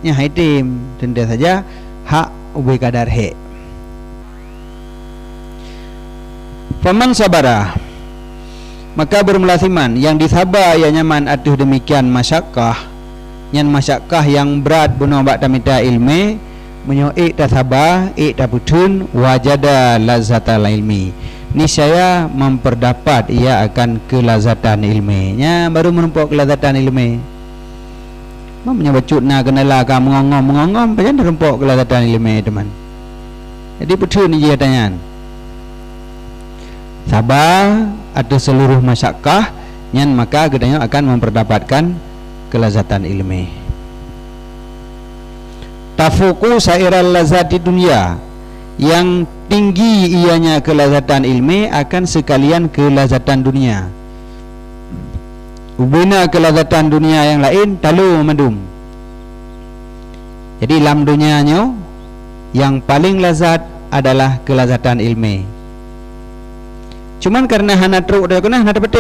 nya haitim tenda saja hak ubai kadar hek. Faman sabara, maka bermulasiman yang disabar ia nyaman atuh demikian masyakkah, yang masyakkah yang berat bunuh bak tamita ilmi menyo tak sabar tak putun wajada lazzatal ilmi, niscaya memperdapat ia akan kelazatan ilminya. Baru menumpuk kelazatan ilmi mamanya bacut na kenala ka mengongom pajan menumpuk kelazatan ilmi teman. Jadi putun ni dia tanya sabar atas seluruh masyakkah nyan, maka gedanya akan memperdapatkan kelazatan ilmi. Tafuku sairal lazati dunia, yang tinggi ianya kelazatan ilmi akan sekalian kelazatan dunia. Ubina kelazatan dunia yang lain talu madum. Jadi dalam dunianya yang paling lazat adalah kelazatan ilmi. Cuman karena hana truk dia kena hana dapat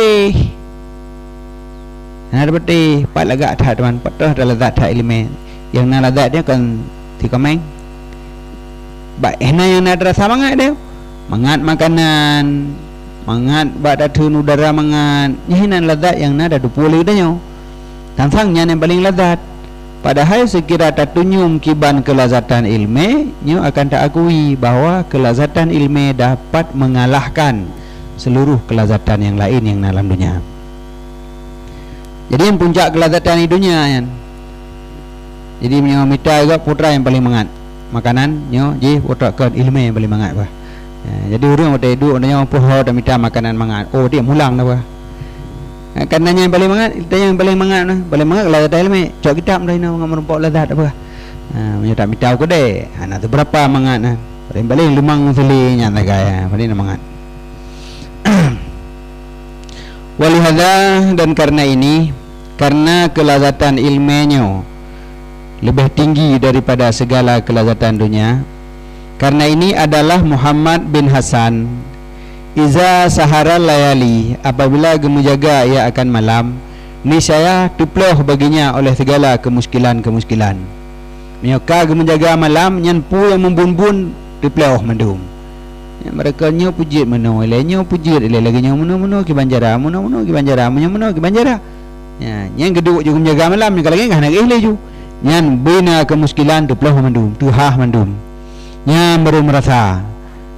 pat lagak tak teman patah dalam zat tak ilmi. Yang na lazat dia kan tikameng. Baik hena yang nak rasa mangat dia. Mangat makanan, mangat bak datun udara mangat. Hena lazat yang na ada 20 dia. Tansangnya yang paling lazat. Padahal sekira tak tunyum kiban kelazatan ilmi, nyo akan tak akui bahawa kelazatan ilmi dapat mengalahkan seluruh kelazatan yang lain yang dalam dunia. Jadi yang puncak kelazatan di dunia kan. Jadi menyo mita juga putra yang paling mangat makanan nyo je putra ke ilmu yang paling mangat bah. Jadi orang ada duduk nyo poho dah mita makanan mangat. Oh dia mulang dah bah. Kananya yang paling mangat, tanya yang paling mangat nah. Paling mangat kelazatan ilmu. Cok kitab dah ina merumpok lazat apa. Menyo tak mita ko deh. Ana tu berapa mangat nah. Paling limang seli nya tak gaya. Paling mangat. Walihada dan karena ini, karena kelazatan ilmunya lebih tinggi daripada segala kelazatan dunia. Karena ini adalah Muhammad bin Hasan, iza sahara layali, apabila gemujaga ia akan malam, niscaya tuploh baginya oleh segala kemuskilan-kemuskilan. Menyuka gemujaga malam, nyanpu yang membun-bun tuploh mendum. Mereka nyo pujit meno, nyo pujit lagi nyo meno ki banjara, meno ki banjara, meno ki banjara. Ya, yang geduk juga menjaga malam, kalau lagi nak ihle ju. Yang bina kemuskilan tu pelah mandum, tu hah mandum. Yang baru merasa.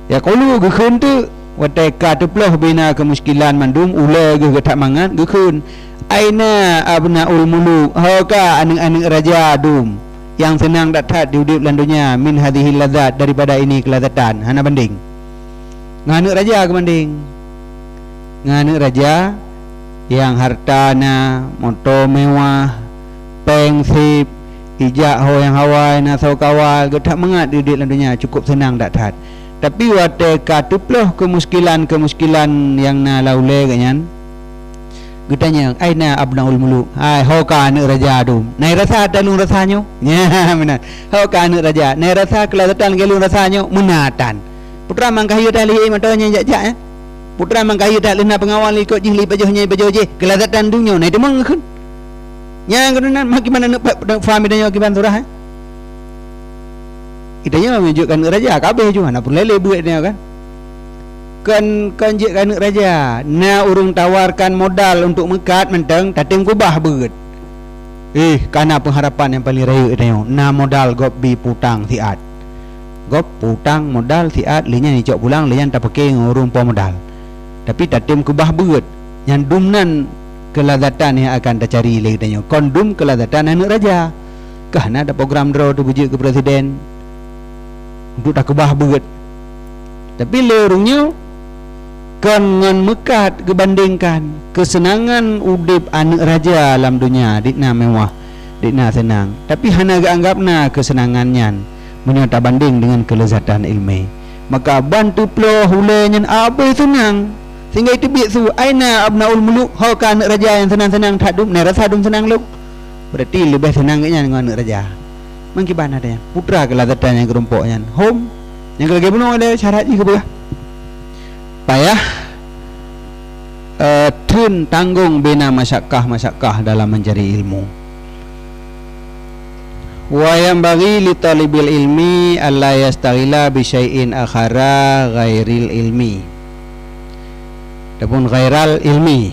Ya kalau gekun tu, wateka tu pelah bina kemuskilan mandum, ule ge tak mangan gekun. Aina abnaul muluk, haka anak-anak raja dum. Yang senang dapat diudip landunya min hadhihi lazat daripada ini kelazatan. Hana banding. Nganak raja ke banding. Nganak raja yang hartana, motor mewah, pengsip, ijak ho yang hawai nasau kawal getak mengat di landunya cukup senang dak tat. Tapi wate katuploh kemuskilan yang na laule ganyan. Getanya aina abnaul muluk. Hai ho ka anak raja dum. Nai rasa dalung rasanya. Ya benar. Ho ka anak raja. Nai rasa kelazatan gelung rasanya menatan. Putra mangkayu tali matanya jak-jak ya. Putra mangkayu tak lena pengawal ikut jihli bajuhnya baju je. Kelazatan dunia nai demang kan. Yang kedua bagaimana nak faham dia kiban surah itanya menunjukkan raja kabeh juga nak lele buat dia kan jik raja na urung tawarkan modal untuk mekat menteng tatim kubah beut karena pengharapan yang paling raya dia na modal gop bi putang siat gop putang modal siat linya ni cok pulang linya tak pakai ngurung po modal tapi tatim kubah beut yang dumnan kelazatan yang akan dicari lagi tanya kondom kelazatan anak raja kerana ada program draw tu bujuk ke presiden untuk tak kebah berat tapi lerungnya dengan mekat kebandingkan kesenangan udip anak raja dalam dunia dikna mewah dikna senang tapi hana anggapna kesenangannya menyata banding dengan kelezatan ilmu maka bantu ploh hulenya abai senang sehingga itu bisu aina abnaul muluk haka anak raja yang senang-senang tak dum nai rasa dum senang luk berarti lebih senang dengan anak raja mengkibana dia putra kelazatan yang kerompoknya home yang lagi bunuh ada syarat juga payah tun tanggung bina masyakkah dalam mencari ilmu wa yang bagi li talibil ilmi alla yastaghila bi syai'in akhara ghairil ilmi ataupun ghairal ilmi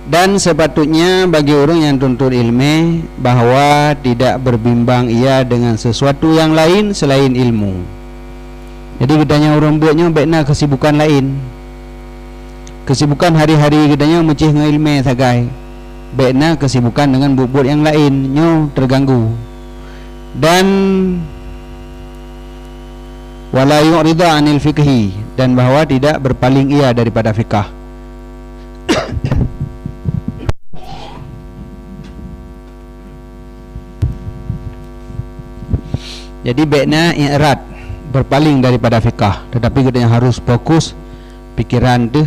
dan sepatutnya bagi orang yang tuntut ilmu bahawa tidak berbimbang ia dengan sesuatu yang lain selain ilmu. Jadi kitanya orang buatnya baiknya kesibukan lain, kesibukan hari-hari kitanya mencih dengan ilmu sagai, baiknya kesibukan dengan buat-buat yang lain nyo terganggu dan wala yu'rida anil fiqhi dan bahawa tidak berpaling ia daripada fiqh. Jadi baiknya i'rad berpaling daripada fiqh tetapi kita harus fokus pikiran tu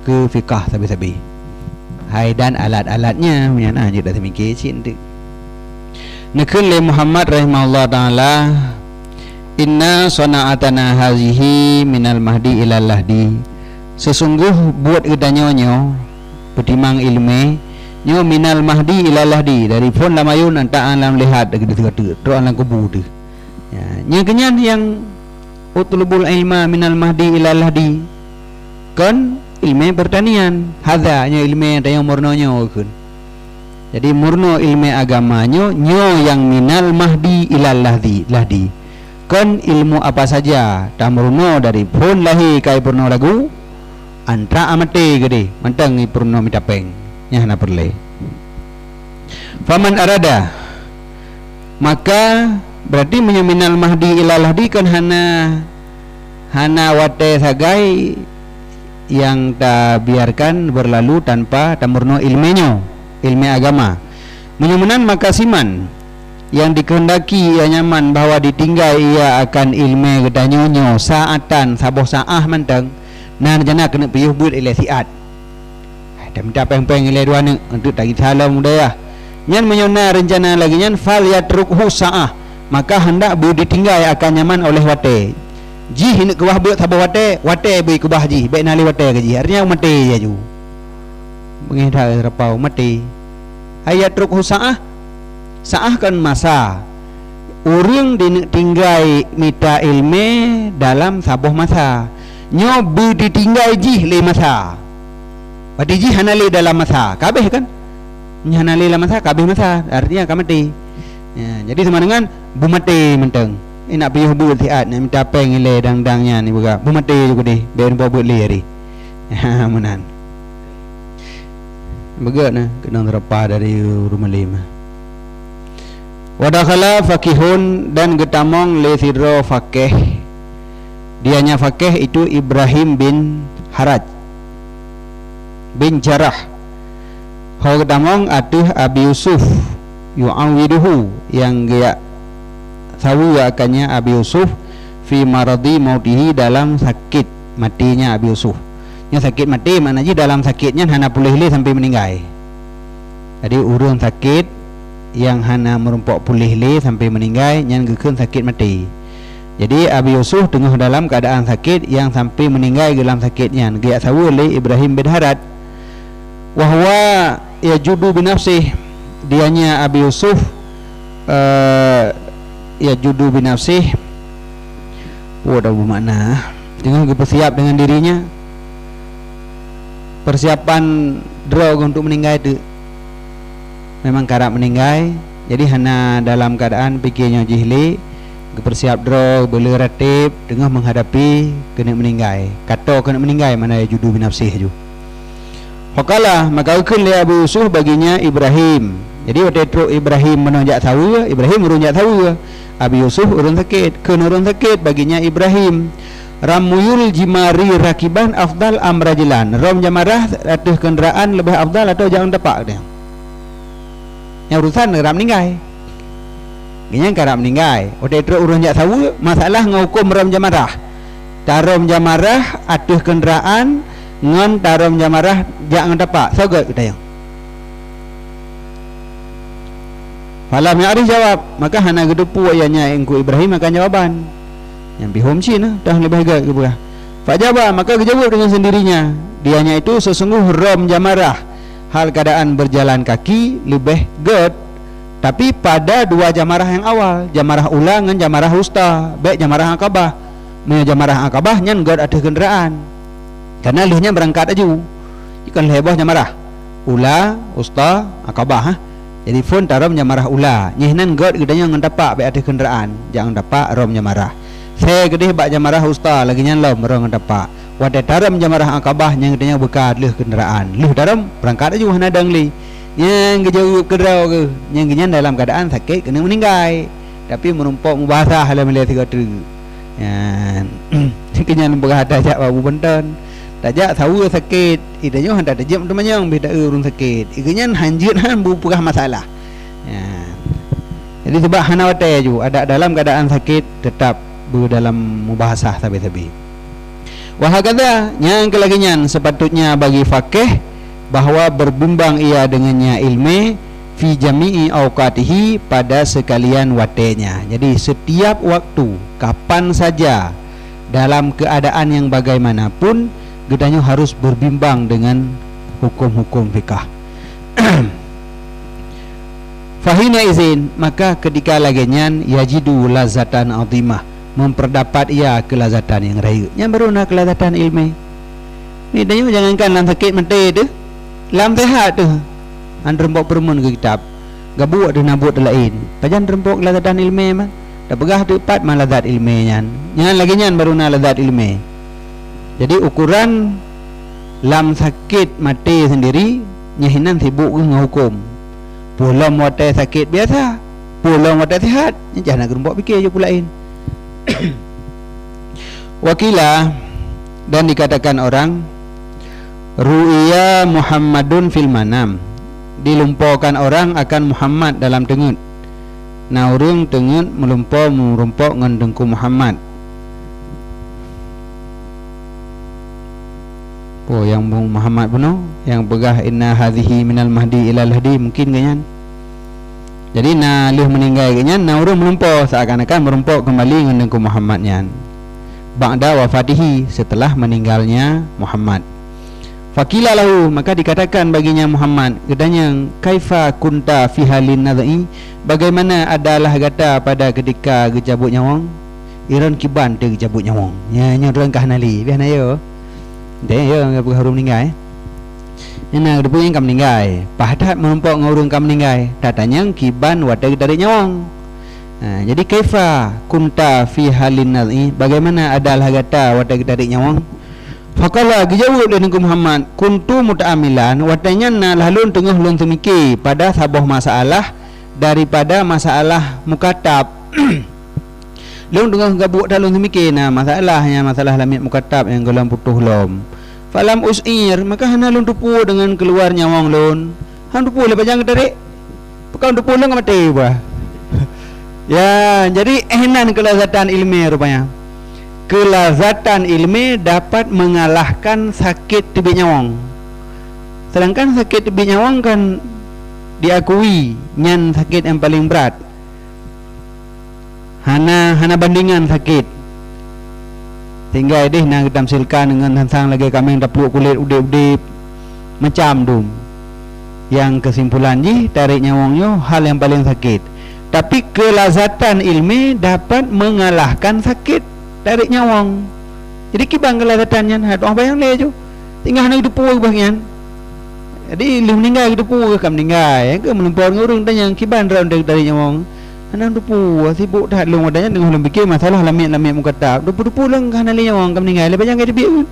ke fiqh sabi-sabi. Hai dan alat-alatnya menyana je dah mikir cin tu. Nakul Muhammad rahimahullah taala inna sana'atana hazihi minal mahdi ilal lahdi sesungguh buat gedanya nyo petimang ilmu nyo minal mahdi ilal lahdi dari pun lamayun antaan lam lihat dekat dekat tu alam kubur tu ya nyo kenyan yang utlubul ilma minal mahdi ilal lahdi kan ilmu pertanian hadza nyo ilmu yang murno nyo kan jadi murno ilmu agamanya nyo yang minal mahdi ilal lahdi kan ilmu apa saja tamruno dari pun lahi kai purno lagu antra amate gede mantang i purno mitapeng nya hana perle. Faman arada, maka berarti menyaminal mahdi ilalah di kan hana wate sagai yang tak biarkan berlalu tanpa tamurno ilmu agama. Menyamanan maka siman yang dikehendaki ia nyaman bahwa ditinggal ia akan ilmu gedanyonyo saatan saboh saah menteng nan jana kena piyuh buat ile siat. Dah minta peng-peng ile dua ni untuk tagi salam mudah. Nyan menyona rencana lagi nyan fal yatrukhu saah, maka hendak bu ditinggal akan nyaman oleh wate. Ji hendak kebah buat saboh wate bui kebah ji, baik nali wate ke ji. Artinya mati je ju. Mengihdah rapau mati. Ayat trukhu saah kan masa orang ditinggal mita ilmu dalam saboh masa nyobu ditinggal ji le masa wati ji hanali dalam masa kabeh kan hanali dalam masa kabeh masa artinya kamati ya, jadi sama dengan bu mati menteng nak piyuh bu tiat nak minta peng ile dang-dangnya ni buka bu mati juga deh biar buat le hari menan begat nah kena terapa dari rumah lima. Wadakhala fakihun dan getamong le sidro fakih. Dianya fakih itu Ibrahim bin Haraj bin Jarah. Ho getamong atuh Abi Yusuf yu'awiduhu yang dia sawu akannya Abi Yusuf fi maradi mautihi dalam sakit matinya Abi Yusuf. Yang sakit mati mana je dalam sakitnya hana pulih sampai meninggal. Jadi urang sakit yang hana merumpok pulih sampai meninggal yang gekeun sakit mati. Jadi Abi Yusuf tengah dalam keadaan sakit yang sampai meninggal dalam sakitnya. Dia sawu oleh Ibrahim bin Harad. Wahwa yajudu binafsih, dianya Abi Yusuf yajudu binafsih. Ada bermakna tengah bersiap dengan dirinya. Persiapan draw untuk meninggal itu memang karap meninggal, jadi hana dalam keadaan fikirnya jihli bersiap draw boleh ratib tengah menghadapi kena meninggal, kata kena meninggal mana judu binafsih ju. Hakalah maka ukul li Abu Yusuf baginya Ibrahim. Jadi waktu itu Ibrahim menonjak tahu, Ibrahim merunjak tahu, Abi Yusuf urun sakit, kena urun sakit baginya Ibrahim. Ramuyul jimari rakiban afdal amrajilan. Rom jamarah atas kenderaan lebih afdal atau jangan tepak dia. Yang urusan ram meninggal. Gini kan ram meninggal. Udah itu urun jak tahu masalah ngukum rom jamarah. Tarom jamarah atas kenderaan ngan tarom jamarah jangan tepak. Sogat kita yang. Falam yang Arif jawab, maka hana gedepu ayahnya engku Ibrahim akan jawaban. Yang bihom cina dah lebih agak ke buah. Fajaba maka kejawab dengan sendirinya. Dianya itu sesungguh rom jamarah hal keadaan berjalan kaki lebih good. Tapi pada dua jamarah yang awal, jamarah ulang dan jamarah usta, baik jamarah akabah. Jamarah akabah nyan god ada kenderaan. Karena lihnya berangkat aja. Ikan lebah jamarah ula, usta, akabah. Jadi pun tarom jamarah ula. Nyihnan god gedanya ngandapak baik ada kenderaan, jangan dapat rom jamarah. Saya gede bak jamarah usta lagi nyalom orang dapat. Wadah taram jamarah akabah yang katanya bekat leh kenderaan. Leh taram berangkat aja hana dangli. Yang kejauh kerau ke, yang kenyan dalam keadaan sakit kena meninggal. Tapi menumpuk mubasah halam melihat tiga tu. Yan. Kenyan berkata jak babu benton. Tajak tahu sakit. Idanya hendak tajam tu manyang beda urun sakit. Kenyan hanjit han bu pegah masalah. Yan. Jadi sebab hana watai ju ada dalam keadaan sakit tetap dalam mubahasah tabi-tabi. Wahakadha yang kelaginyan sepatutnya bagi fakih bahawa berbimbang ia dengannya ilmu fi jami'i awqatihi pada sekalian watenya. Jadi setiap waktu kapan saja dalam keadaan yang bagaimanapun gedanya harus berbimbang dengan hukum-hukum fikah. Fahina izin maka ketika laginyan yajidu lazatan azimah memperdapat ia kelazatan yang raya. Yang baru nak kelazatan ilmu. Ni dia jangankan dalam sakit mati tu, dalam sehat tu. An rembok permun ke kitab. Gabuak dia nak buat lain. Pajan rembok kelazatan ilmu man. Dah pegah tu pat man lazat ilmu nyan. Jangan lagi nyan baru nak lazat ilmu. Jadi ukuran lam sakit mati sendiri nyahinan sibuk dengan hukum. Pulang watai sakit biasa, pulang watai sihat, jangan nak buat fikir je pulain. Wakila, dan dikatakan orang ru'ya Muhammadun fil manam, dilumpaukan orang akan Muhammad dalam tengut. Nah orang tengut melumpau merumpau dengan dengku Muhammad. Oh yang Muhammad penuh, yang begah inna hadhihi minal mahdi ilal hadi, mungkin kan. Jadi na lih meninggal kan, na orang melumpau seakan-akan merumpau kembali dengan dengku Muhammad nyan. Ba'da wafatihi, setelah meninggalnya Muhammad. Fakila lahu, maka dikatakan baginya Muhammad, katanya kaifa kunta fi halin nadhi, bagaimana adalah kata pada ketika gejabut nyawang? Iran kiban te gejabut nyawang. Nya orang kahnali, biar nayo. Dia ya harum meninggal. Ina depu yang kam meninggal. Pahadat menumpuk ngurung kam meninggal. Tatanya kiban wadah dari nyawang. Jadi kaifa kunta fi halin nadhi, bagaimana adalah kata wadah dari nyawang? Fakala gejawab dengan Muhammad, kuntu muta'amilan, watanya na lalu tengah lun temiki pada sebuah masalah daripada masalah mukatab. Lun tengah gabuk dalam temiki na masalahnya masalah lamit mukatab yang gelam putuh lom. Falam usir, maka hana lun tupu dengan keluar nyawang lun. Han tupu lepas jangan tarik. Pekan tupu lun mati bah. Ya, jadi enan kelazatan ilmi rupanya. Kelazatan ilmi dapat mengalahkan sakit tibik nyawang. Sedangkan sakit tibik nyawang kan diakui nyan sakit yang paling berat. Hana bandingan sakit. Sehingga idih nak tamsilkan dengan hansang lagi kami yang peluk kulit udip-udip macam dum. Yang kesimpulan ji tarik nyawangnya hal yang paling sakit. Tapi kelazatan ilmi dapat mengalahkan sakit tarik nyawang. Jadi kibang kelazatannya hat orang bayang le je. Tinggal nak hidup bagian. Jadi lu meninggal hidup ke meninggal ke melumpur ngurung tanya kiban round dari nyawang. Ana dupu sibuk dah lu adanya dengan lu fikir masalah lamit mukatab. Dupu lang kana le nyawang ke meninggal le bayang ke dibiun.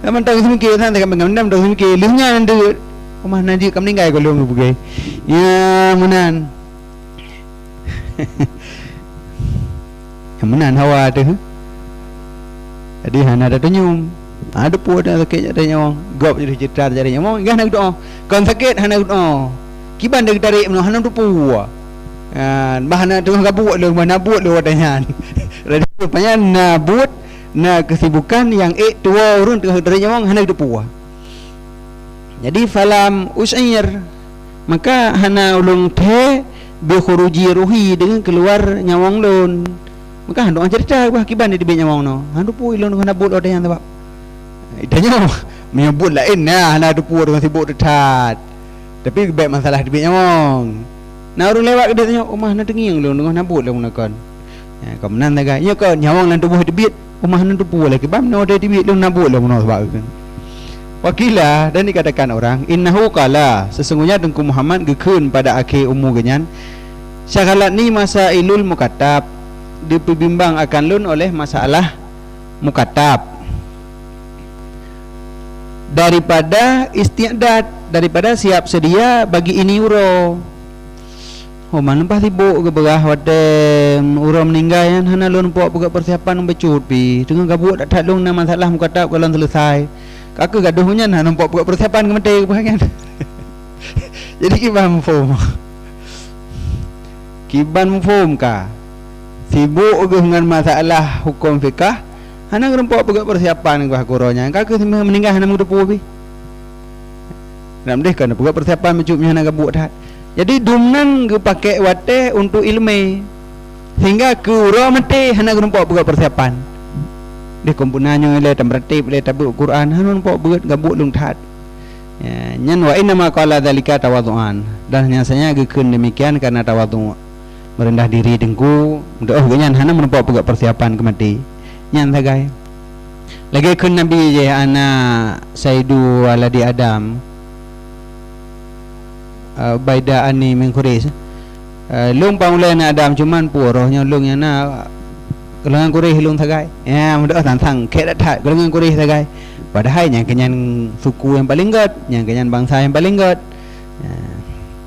Aman tak semikir san tak mengandam tak semikir lu nya nanti rumah nanti ke meninggal ke lu pergi. Ya menan. Yang menan hawa tu. Jadi hana ada tenyum. Ada pun ada sakit ada nyawang. Gop jadi cerita jadi nyawang. Gah nak doa. Kan sakit hana doa. Kiban dia tarik meno hana tupu. Bahana tengah gabuk lu mana buat lu adanya. Rupanya nabut na kesibukan yang tua urun tengah tarik nyawang hana tupu. Jadi falam usair, maka hana ulung teh bi khuruji ruhi dengan keluar nyawang lun. Maka hendak cerita bah kiban dia dibenya mau no. Handu pu ilon kena bot ada yang sebab. Itanya menyebut lain nah hana du pu dengan sibuk dekat. Tapi baik masalah dibenya mau. Nah orang lewat dia tanya rumah nak tenging lu dengan nabut lah gunakan. Ya kau menan tak ya kau nyawang nan tubuh dibit rumah nan tu pu lagi bam no dia dibit lu nabut lah guna sebab kan. Wakila dan dikatakan orang innahu qala, sesungguhnya dengku Muhammad gekeun pada akhir umur genyan. Syakalat ni masailul mukatab, diperbimbang akan lun oleh masalah mukatab daripada istiadat, daripada siap sedia bagi ini uro. Oh mana pas sibuk ke berah wadem uro meninggal kan hana lun puak buka persiapan becut pi dengan gabut tak lun na masalah mukatab kalau selesai. Kakak gaduhnya nak nampak buat persiapan ke mati kan. Jadi kiban mufum. Kiban mufum ka. Sibuk dengan masalah hukum fikah, hana nampak buat persiapan ke kuronya. Kakak semua meninggal hana muda pu pi. Nam deh kan buat persiapan mencupnya hana gabut dah. Jadi dumnan ke pakai wate untuk ilmu. Sehingga kuro mati hana nampak buat persiapan. Dia kompunannya le tamratib le tabuk Quran hanun pok beut gabuk lung that. Ya, nyan wa inna ma qala dzalika tawadhuan. Dan nyasanya gekeun demikian karena tawadhu. Merendah diri dengku, doh genyan hana menepok pegak persiapan ke mati. Nyan sagai. Lagi keun Nabi je ana Sayyidu waladi Adam. Baida ani min Quraish. Lung paulana Adam cuman purohnya lung yang na Gelangan Quraish hilung sagai. Ya, mudah tantang kek dak that gelangan Quraish sagai. Padahal yang kenyan suku yang paling god, yang kenyan bangsa yang paling god.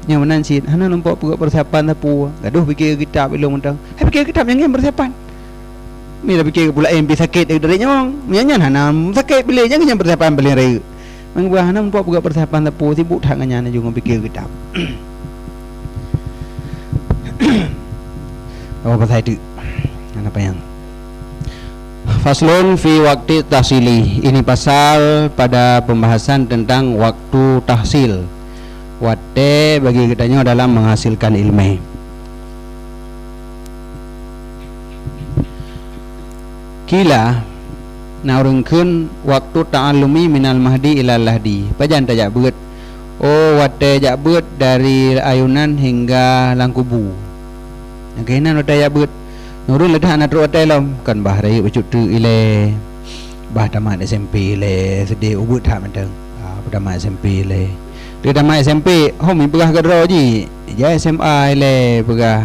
Yang mana sih? Hana nampak pegak persiapan tapu. Gaduh fikir kitab belum mentang. Hai fikir kitab yang persiapan. Mila fikir pula MP sakit dari nyong. Nyanyan hana sakit pilih jangan yang persiapan paling raya. Mengubah hana nampak pegak persiapan tapu sibuk tak nganyan juga fikir kitab. Apa pasal itu? Apa yang? Faslun fi waktu tahsili. Ini pasal pada pembahasan tentang waktu tahsil. Waktu bagi kitanya dalam menghasilkan ilmu. Kila naurungkeun waktu ta'allumi minal mahdi ilal lahdi. Pajan tajak beut. Oh, waktu jak beut dari ayunan hingga langkubu. Yang kainan waktu jak beut. Nurun ledah anak teruk waktu lam kan bah raya bacut tu ile. Bah tamat SMP ile sedih ubut tak mentang. Pada tamat SMP ile. Dia tamat SMP, home pegah ke draw je. Ja SMA ile pegah.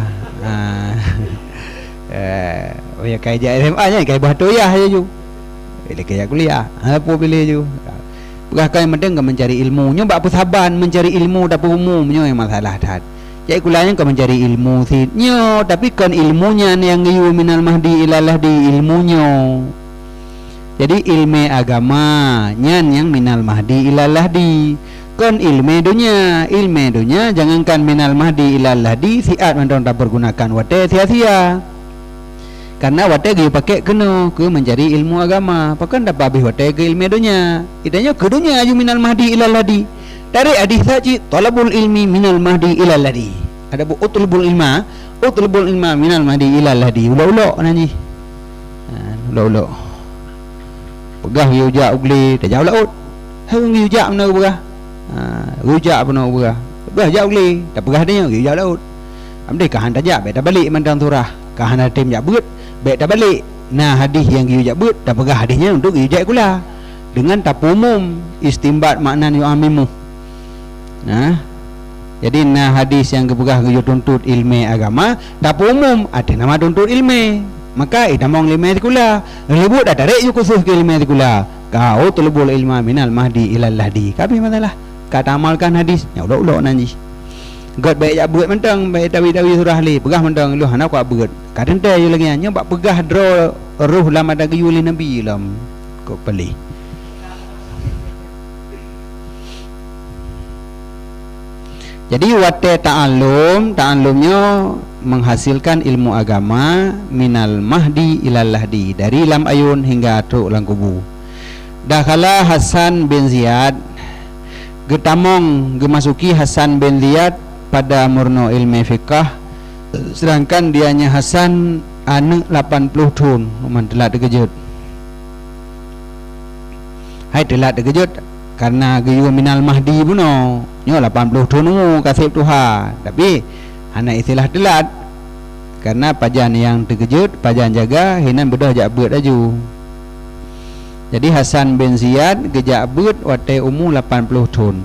Ya kai ja SMA nya kai bah toyah je ju. Ile kai kuliah. Apa pilih ju. Pegah kai mendeng ke mencari ilmu. Nyo bak saban mencari ilmu dapur umum nyo yang masalah tat. Jadi kuliahnya ke mencari ilmu si. Nyo tapi kan ilmunya yang yu minal mahdi ilalah di ilmunya. Jadi ilmu agama nyan yang minal mahdi ilalah di. Kan ilmu dunia jangankan minal mahdi ilal lahdi siat mandang tak pergunakan wate sia-sia. Karena wate dia pakai kena ke mencari ilmu agama. Pakan dapat habis wate ke ilmu dunia. Itanya ke dunia aju minal mahdi ilal lahdi. Dari hadis saji talabul ilmi minal mahdi ilal lahdi. Ada bu utlubul ilma minal mahdi ilal lahdi. Ulo-ulo nanti. Ulo-ulo. Pegah yujak ugli tak jauh laut. Hang yujak mana pegah. Rujak pun nak berah. Berah jauh le. Tak berah dia rujak laut. Amde kahan tajak bet balik mandang surah. Kahan tim jak beut bet balik. Nah hadis yang rujak beut tak berah hadisnya untuk rujak kula. Dengan tapu umum istimbat makna yu'amimu. Nah. Jadi nah hadis yang berah rujak tuntut ilmu agama tapu umum ada nama tuntut ilmu. Maka idamong ilmu kula. Ribut ada tarik khusus ke ilmu kula. Kau tulubul ilma minal mahdi ilal lahdi. Kami masalah kata amalkan hadis ya ulok-ulok nanti. God baik jak beut mentang baik dawi-dawi surah li pegah mentang lu hana kuat beut. Kadang teh you lagi nya bak pegah draw ruh lam ada gayuli nabi lam ko pelih. Jadi wate ta'allumnya menghasilkan ilmu agama minal mahdi ilal lahdi dari lam ayun hingga truk langkubu. Dakhala Hasan bin Ziyad getamong gemasuki Hasan bin Ziyad pada murno ilmu fiqah, sedangkan dianya Hasan anu 80 tahun man telat terkejut. Hai telat terkejut karena geyu minal mahdi puno nyo 80 tahun kasih Tuhan, tapi anak istilah telat karena pajan yang terkejut pajan jaga hinan bedah jak beut aju. Jadi Hasan bin Ziyad gejak beut wate umur 80 tahun.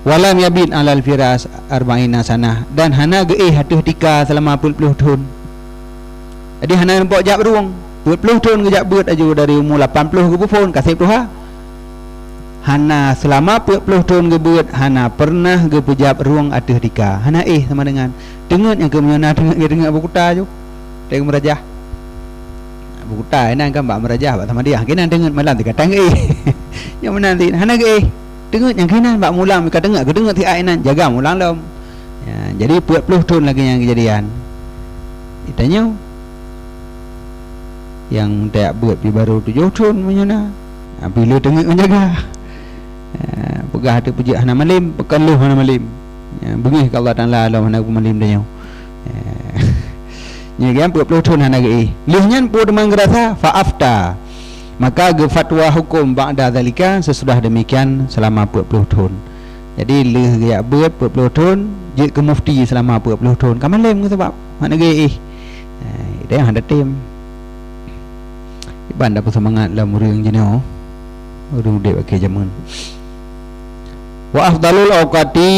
Walam yabin alal firas arba'ina sanah dan hana geih hatuh tika selama 40 tahun. Jadi hana nampak jak beruang 40 tahun gejak beut aju dari umur 80 ke pun kasih Tuhan. Hana selama 40 tahun ke beut hana pernah ke pejap ruang atuh tika. Hana sama dengan dengat yang kemenyana dengat bukuta ju. Tengok merajah. Bukuta enan kan bak merajah bak sama dia. Kinan dengat malam tiga tang yang mana nanti hana ke dengat yang kinan bak mulang ka dengat ke dengat ti ainan jaga mulang lom. Ya, jadi 40 tahun lagi yang kejadian. Ditanya yang tak buat pi baru 7 tahun menyana. Bila dengat menjaga. Pegah hati puji hana malim pekan lu hana malim. Bengih ke Allah Taala Allah hana malim dia. Nya kan 40 tahun hana ge. Lihnya pun demang gerasa faafta. Maka ge fatwa hukum ba'da zalika sesudah demikian selama 40 tahun. Jadi lih ge beut 40 tahun je ke mufti selama 40 tahun. Ka malim ke sebab hana ge dia handa tim. Iban dapat semangat lah murung jenau. Urung dek pakai jaman. Wa afdalul awqati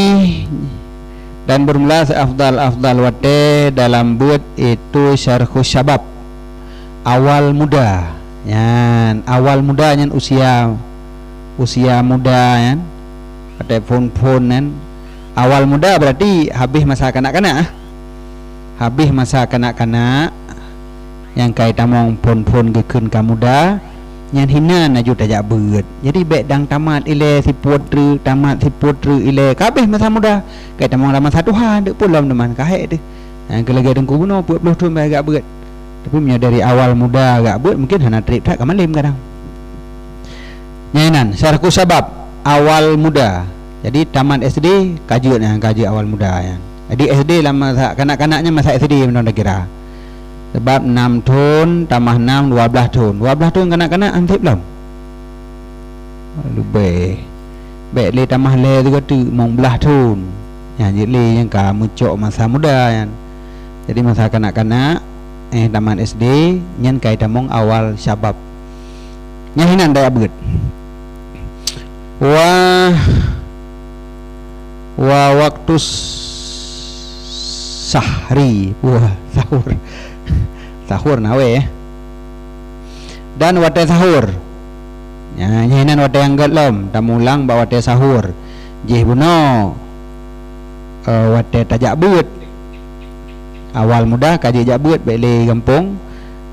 dan bermula seafdal wate dalam buat itu syarhus syabab awal muda. Yan awal muda nyan usia usia muda kan, pada phone kan. Awal muda berarti habis masa kanak-kanak. Habis masa kanak-kanak yang kai tamong phone gekun ka muda, yang hinan aju tajak beut. Jadi baik dang tamat ile si putru, tamat si putru ile kabeh masa muda. Kai tamong lama satu ha dek pulam teman kahek tu. Kelagi dengku buno buat belah tu agak beut. Tapi menyadari awal muda agak beut mungkin hana trip tak kamalim kadang. Nyanan syarku sabab awal muda. Jadi tamat SD kaji awal muda ya. Jadi SD lama kanak-kanaknya masa SD menurut kira. Sebab 6 tahun tambah 6 12 tahun. 12 tahun kanak-kanak antip belum? Lebih. Baik le tambah le tu kata mong belah tahun. Ya jadi le yang ka muncul masa muda ya. Jadi masa kanak-kanak tamat SD nyen kai tamong awal syabab. Nyahinan daya beut. Wa waktu sahri sahur nawe dan wate sahur nyahinan wate yang gelom tamulang bawa wate sahur jih buno wate tajak beut awal muda kaji tajak beut bele gampung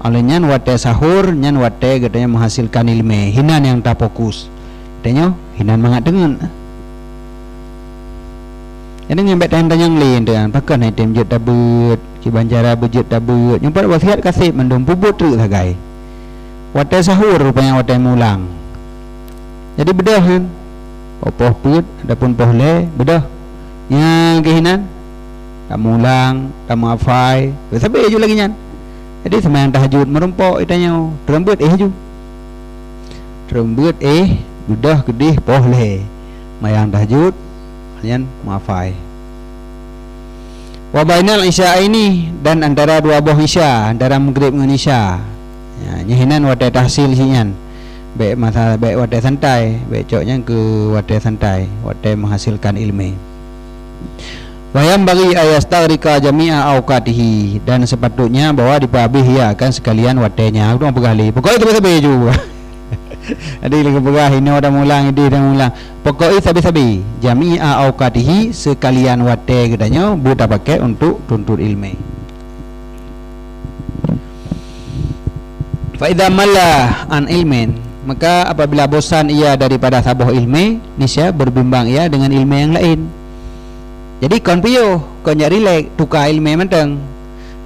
olehnya wate sahur nyan wate katanya menghasilkan ilmu hinan yang tak fokus katanya hinan mangat dengan. Jadi nyampe tanda yang lain tu kan pakai item jet dabut kibanjara budget dabut nyampe wasiat kasih mendung pubut terus sagai watai sahur rupanya watai mulang jadi bedah kan opoh put adapun pohle bedah yang kehinan tak mulang tak mafai sampai ju lagi nyan jadi semayang tahajud merumpok itanya terembut ju terembut bedah gedih pohle mayang tahajud kalian maafai. Wa bainal isya ini dan antara dua buah isya, antara maghrib dengan isya. Ya, nyahinan wadai tahsil sinyan. Baik masa baik wadai santai, baik coknya ke wadai santai, wadai menghasilkan ilmu. Wa yang bagi ayastagrika jami'a awqatihi dan sepatutnya bahwa dipabih ya kan sekalian wadainya. Aku pegali. Pokoknya sabi-sabi juga. Ada lagi pegah ini dah mulang ide dah mulang. Pokoknya sabi-sabi jami'a awqatihi sekalian wate gedanya buta pakai untuk tuntut ilmu. Fa idza malla an ilmin maka apabila bosan ia daripada sabuh ilmu nisya berbimbang ia dengan ilmu yang lain. Jadi kon piyo kon jak relax tukar ilmu menteng.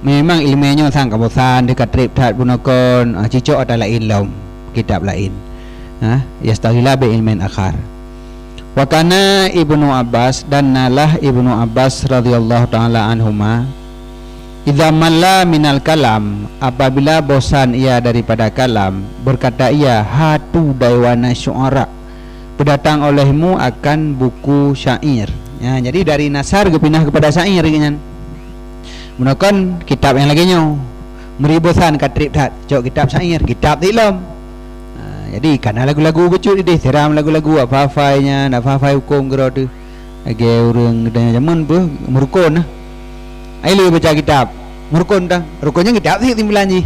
Memang ilmunya sang kabosan dekat trip tat punakon cicok ada lain laum kitab lain. Yastaghila bi ilmin akhar. Wa kana Ibnu Abbas dan nalah Ibnu Abbas radhiyallahu taala anhuma idza malla minal kalam apabila bosan ia daripada kalam berkata ia hatu daiwana syu'ara berdatang olehmu akan buku syair ya, jadi dari nasar kepindah kepada syair kan menakan kitab yang laginya meri bosan kat trip tat cok kitab syair kitab tilom. Jadi karena lagu-lagu becut dia seram lagu-lagu apa-apanya nak apa-apa hukum gerak tu age urang dan zaman ber merukon ai lu baca kitab merukon dah rukonnya kitab sih timbulan ji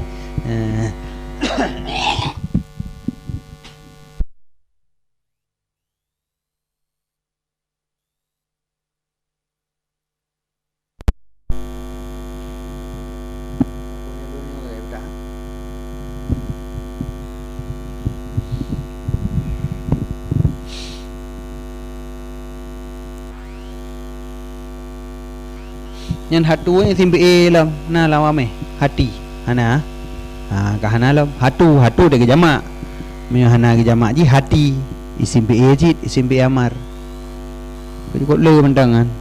yang hatu yang simpi lam na lawame hati hana kahana lam hatu de jamak me hana ke jamak ji hati isimpi jit isimpi amar kok le mendangan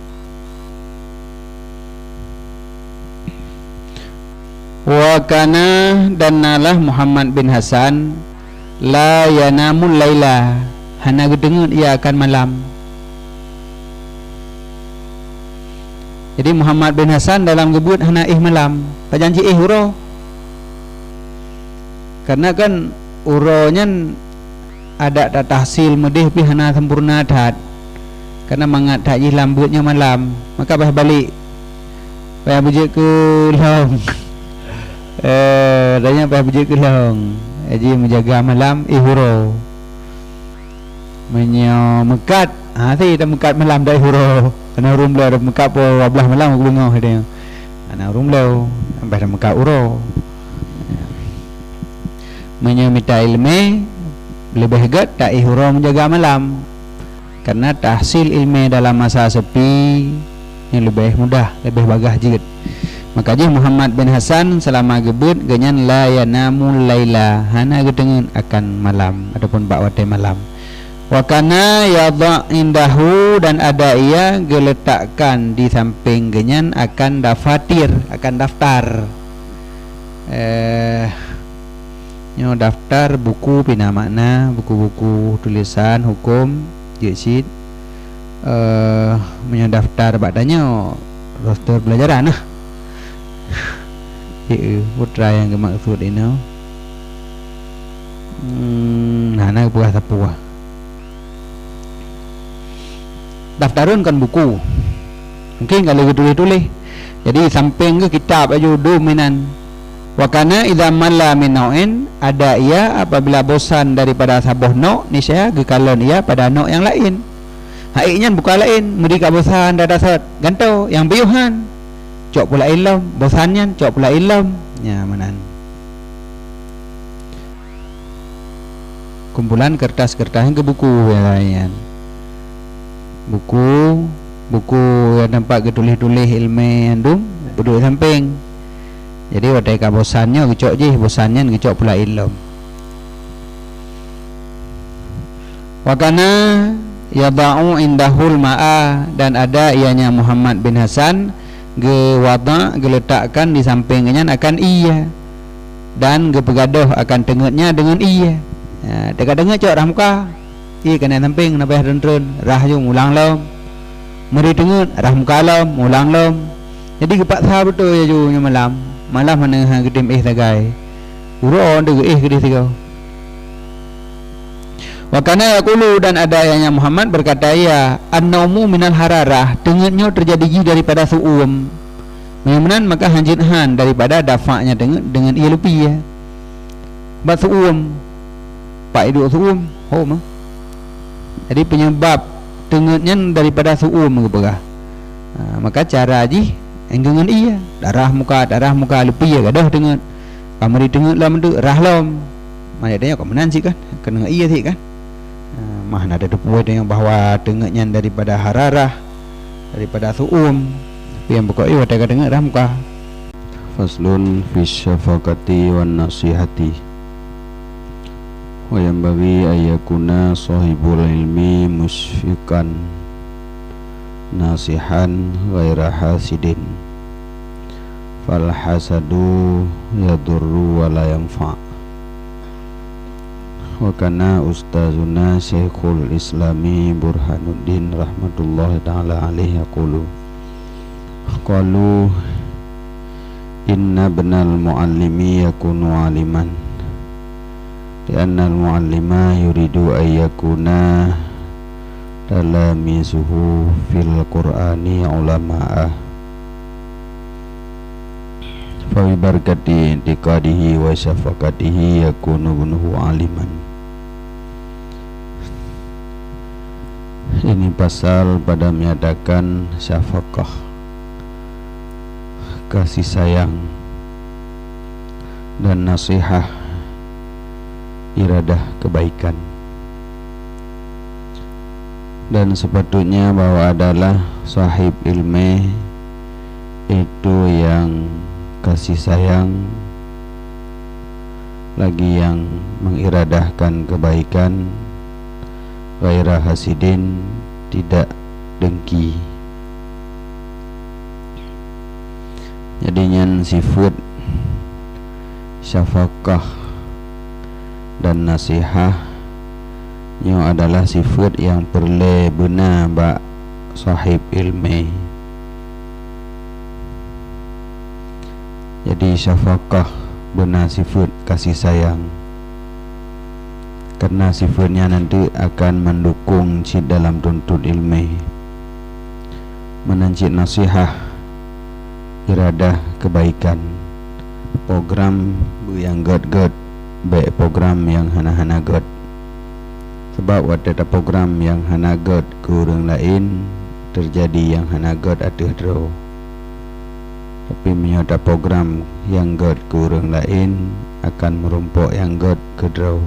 wa kana dan nalah Muhammad bin Hasan la yanamul laila hana gedengut ia akan malam. Jadi Muhammad bin Hasan dalam gebut hana malam pajanji huro karena kan uronya ada tak tahsil medih pi hana sempurna tat karena mangat tak lambutnya malam maka balik payah bujik ke long danya payah bujik ke long jadi menjaga malam huro menyo mekat si dah mekat malam dah huro kena rum dah mekat po 12 malam aku dengar dia ana rum lau sampai dah mekat huro menyo minta ilmu lebih gat tak huro menjaga malam karena tahsil ilmu dalam masa sepi yang lebih mudah lebih bagah jigit. Makanya Muhammad bin Hasan selama gebut ganyan la yanamul laila hana gedengen akan malam ataupun bakwate malam. Wa kana yadha indahu dan ada ia geletakkan di samping ganyan akan dafatir akan daftar nyo daftar buku pina makna buku-buku tulisan hukum jiksid menyadaftar badanya roster pelajaran putra yang maksud ini nana buah sapuah daftarun kan buku mungkin kalau tulis-tulis jadi samping ke kitab aja dominan wakana idza malla min nau'in ada ia apabila bosan daripada sabuh no niscaya gekalon ia pada no yang lain haiknya buka lain mereka bosan dah dasar gantau yang biuhan cok pula ilm bosannya cok pula ilm ya manan kumpulan kertas-kertas ke buku yang lain buku yang nampak ke tulis-tulis ilmu yang dum duduk samping jadi wadai ka bosannya cok je bosannya cok pula ilm wakana yada'u indahul ma'a dan ada ianya Muhammad bin Hasan wada geletakkan di sampingnya akan iya dan pegaduh akan tengahnya dengan iya tengah cok rah muka iya kena samping nabah rentren rah jung ulang lom meri tengah rah muka lom ulang lom jadi kepak sah betul ya ju malam mana gedim tagai uro de gede tiga wakana yaqulu dan ada yang Muhammad berkata ya an-naumu minal hararah dengannya terjadi daripada suum menan maka hanjithan daripada dafaknya dengan ia lupi ya bat suum pak hidup suum mah jadi penyebab dengannya daripada suum ke maka cara ji dengan iya darah muka lupi ya gadah dengan kamari dengan lam tu rahlom maknanya kau menan sih kan kena iya sih kan mana ada poin yang bahwa dengannya daripada hararah daripada suum tapi yang pokok iya tak dengar dah muka faslun fi syafaqati wan nasihati wa yanbaghi ayyakuna sahibul ilmi musfiqan nasihan ghaira hasidin fal hasadu yadurru wa la yanfa' wa kana ustazuna Syekhul Islami Burhanuddin rahmatullahi ta'ala alaihi yaqulu qalu inna ibnal muallimi yakunu aliman lianna al-muallima yuridu ayyakuna talamisuhu fil qur'ani ulama'ah fa bi barakati intiqadihi wa syafaqatihi yakunu ibnuhu aliman. Ini pasal pada menyatakan syafaqah, kasih sayang, dan nasihah, iradah kebaikan. Dan sepatutnya bahwa adalah sahib ilmu itu yang kasih sayang, lagi yang mengiradahkan kebaikan, ghaira hasidin, tidak dengki. Jadinya sifat syafaqah dan nasihah yang adalah sifat yang perlu benar bak sahib ilmu. Jadi syafaqah benar sifat kasih sayang, karena sifatnya nanti akan mendukung cid dalam tuntut ilmu, menancit nasihah, iradah kebaikan, program yang god baik program yang hana-hana god. sebab ada program yang hanagot ke orang lain terjadi yang hanagot ada draw. Tapi ada program yang god ke orang lain akan merumpuk yang god ke draw.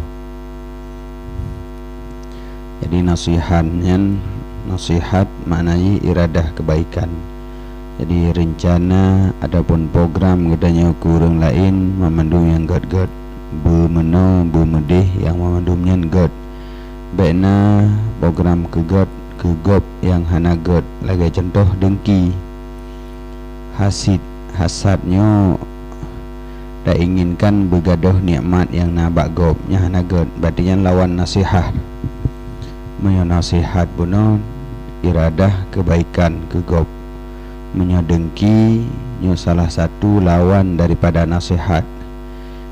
Jadi nasihat maknanya iradah kebaikan. Jadi rencana adapun program gedanya ke orang lain memandung yang god-god bermeno bermedih yang memandungnya god. Baikna program ke god ke gop yang hana god lagi contoh dengki hasadnya tak inginkan bergaduh nikmat yang nabak gopnya hana god berarti lawan nasihat. Nasihat puno iradah kebaikan ke gop. Dengki salah satu lawan daripada nasihat.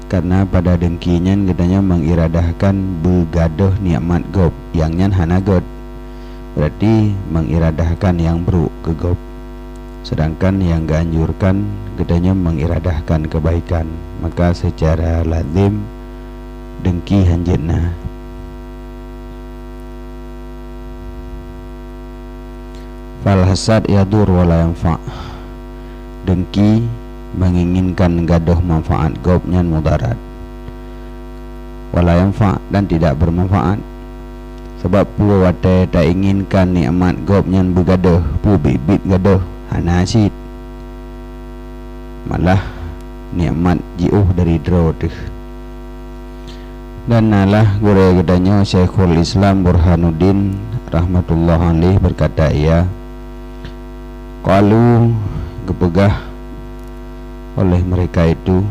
Karena pada dengkinya gedanya mengiradahkan bergaduh nikmat gop yang nyan hana god. Berarti mengiradahkan yang buruk ke gop. Sedangkan yang dianjurkan gedanya mengiradahkan kebaikan. Maka secara lazim dengki hanjitna. Fal hasad yadur wala yanfa. Dengki menginginkan gaduh manfaat gopnya mudarat. Wala yanfa dan tidak bermanfaat. Sebab pu wate tak inginkan nikmat gopnya bergaduh, pu bibit gaduh hana asid. Malah nikmat jiuh dari draw tuh. Dan nalah gure gedanya Syekhul Islam Burhanuddin rahmatullah alaih berkata ia kalau kepegah oleh mereka itu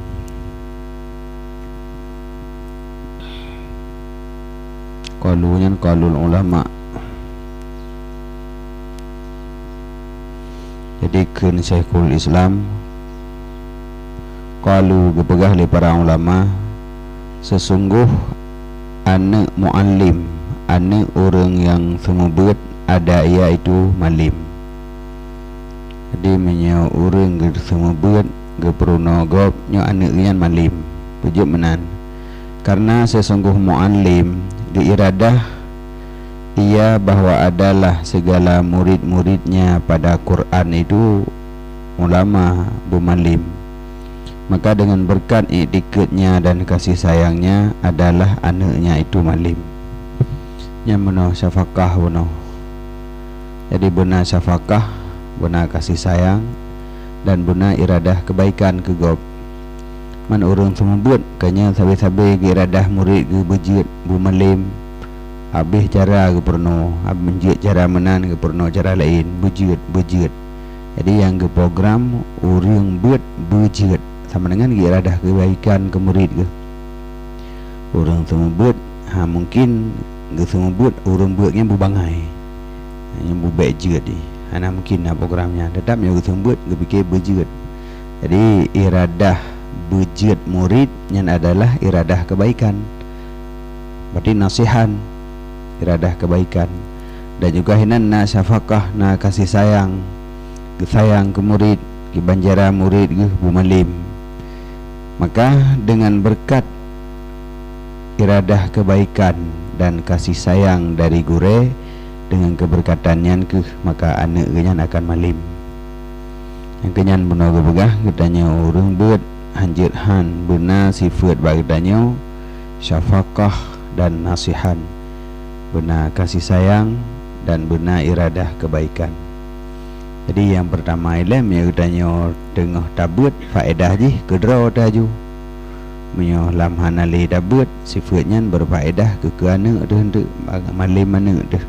qalunya qalul ulama. Jadi kun Syekhul Islam qalu kepegah oleh para ulama sesungguh anak muallim anak orang yang semubut ada ia itu malim. Jadi menyo orang ke semua buat ke peruno gop nyo anak yang malim pujuk menan. Karena sesungguh muallim diiradah ia bahwa adalah segala murid-muridnya pada Quran itu ulama bumalim. Maka dengan berkat iktikadnya dan kasih sayangnya adalah anaknya itu malim. Yang benar syafaqah benar. Jadi benar syafaqah, benar kasih sayang dan benar iradah kebaikan ke gop. Man orang semubut kanya sabe-sabe iradah murid ke bejit bumalim. Habis cara ke perno, habis menjit cara menan ke perno cara lain bejit. Jadi yang ke program orang buat bejit sama dengan iradah kebaikan ke murid ke. Orang semubut mungkin ke semubut orang buatnya bubangai. Yang bubejit ni. Ana mungkin programnya tetap yang kesembut kepikir bejut. Jadi iradah bejut murid yang adalah iradah kebaikan. Berarti nasihan iradah kebaikan. Dan juga hinan na syafaqah na kasih sayang ke murid ke banjara murid ke bumalim. Maka dengan berkat iradah kebaikan dan kasih sayang dari gure dengan keberkatannya ke maka anaknya akan malim. Yang kenyan benar begah katanya orang buat hanjit han benar sifat bagdanya syafaqah dan nasihan, benar kasih sayang dan benar iradah kebaikan. Jadi yang pertama ilmu yang katanya tengah tabut faedah ji kedra taju menyo lam hanali tabut sifatnya berfaedah ke anak dah malim mana dah.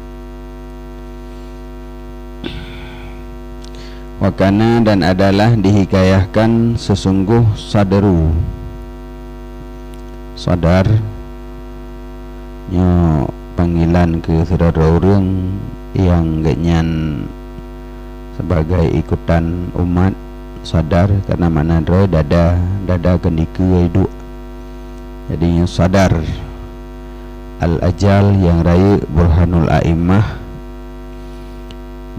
Wakana dan adalah dihikayahkan sesungguh sadar nyo panggilan ke saudara orang yang genyan sebagai ikutan umat sadar karena mana roh dada kendika hidup. Jadi nyo sadar al-ajal yang raya burhanul a'immah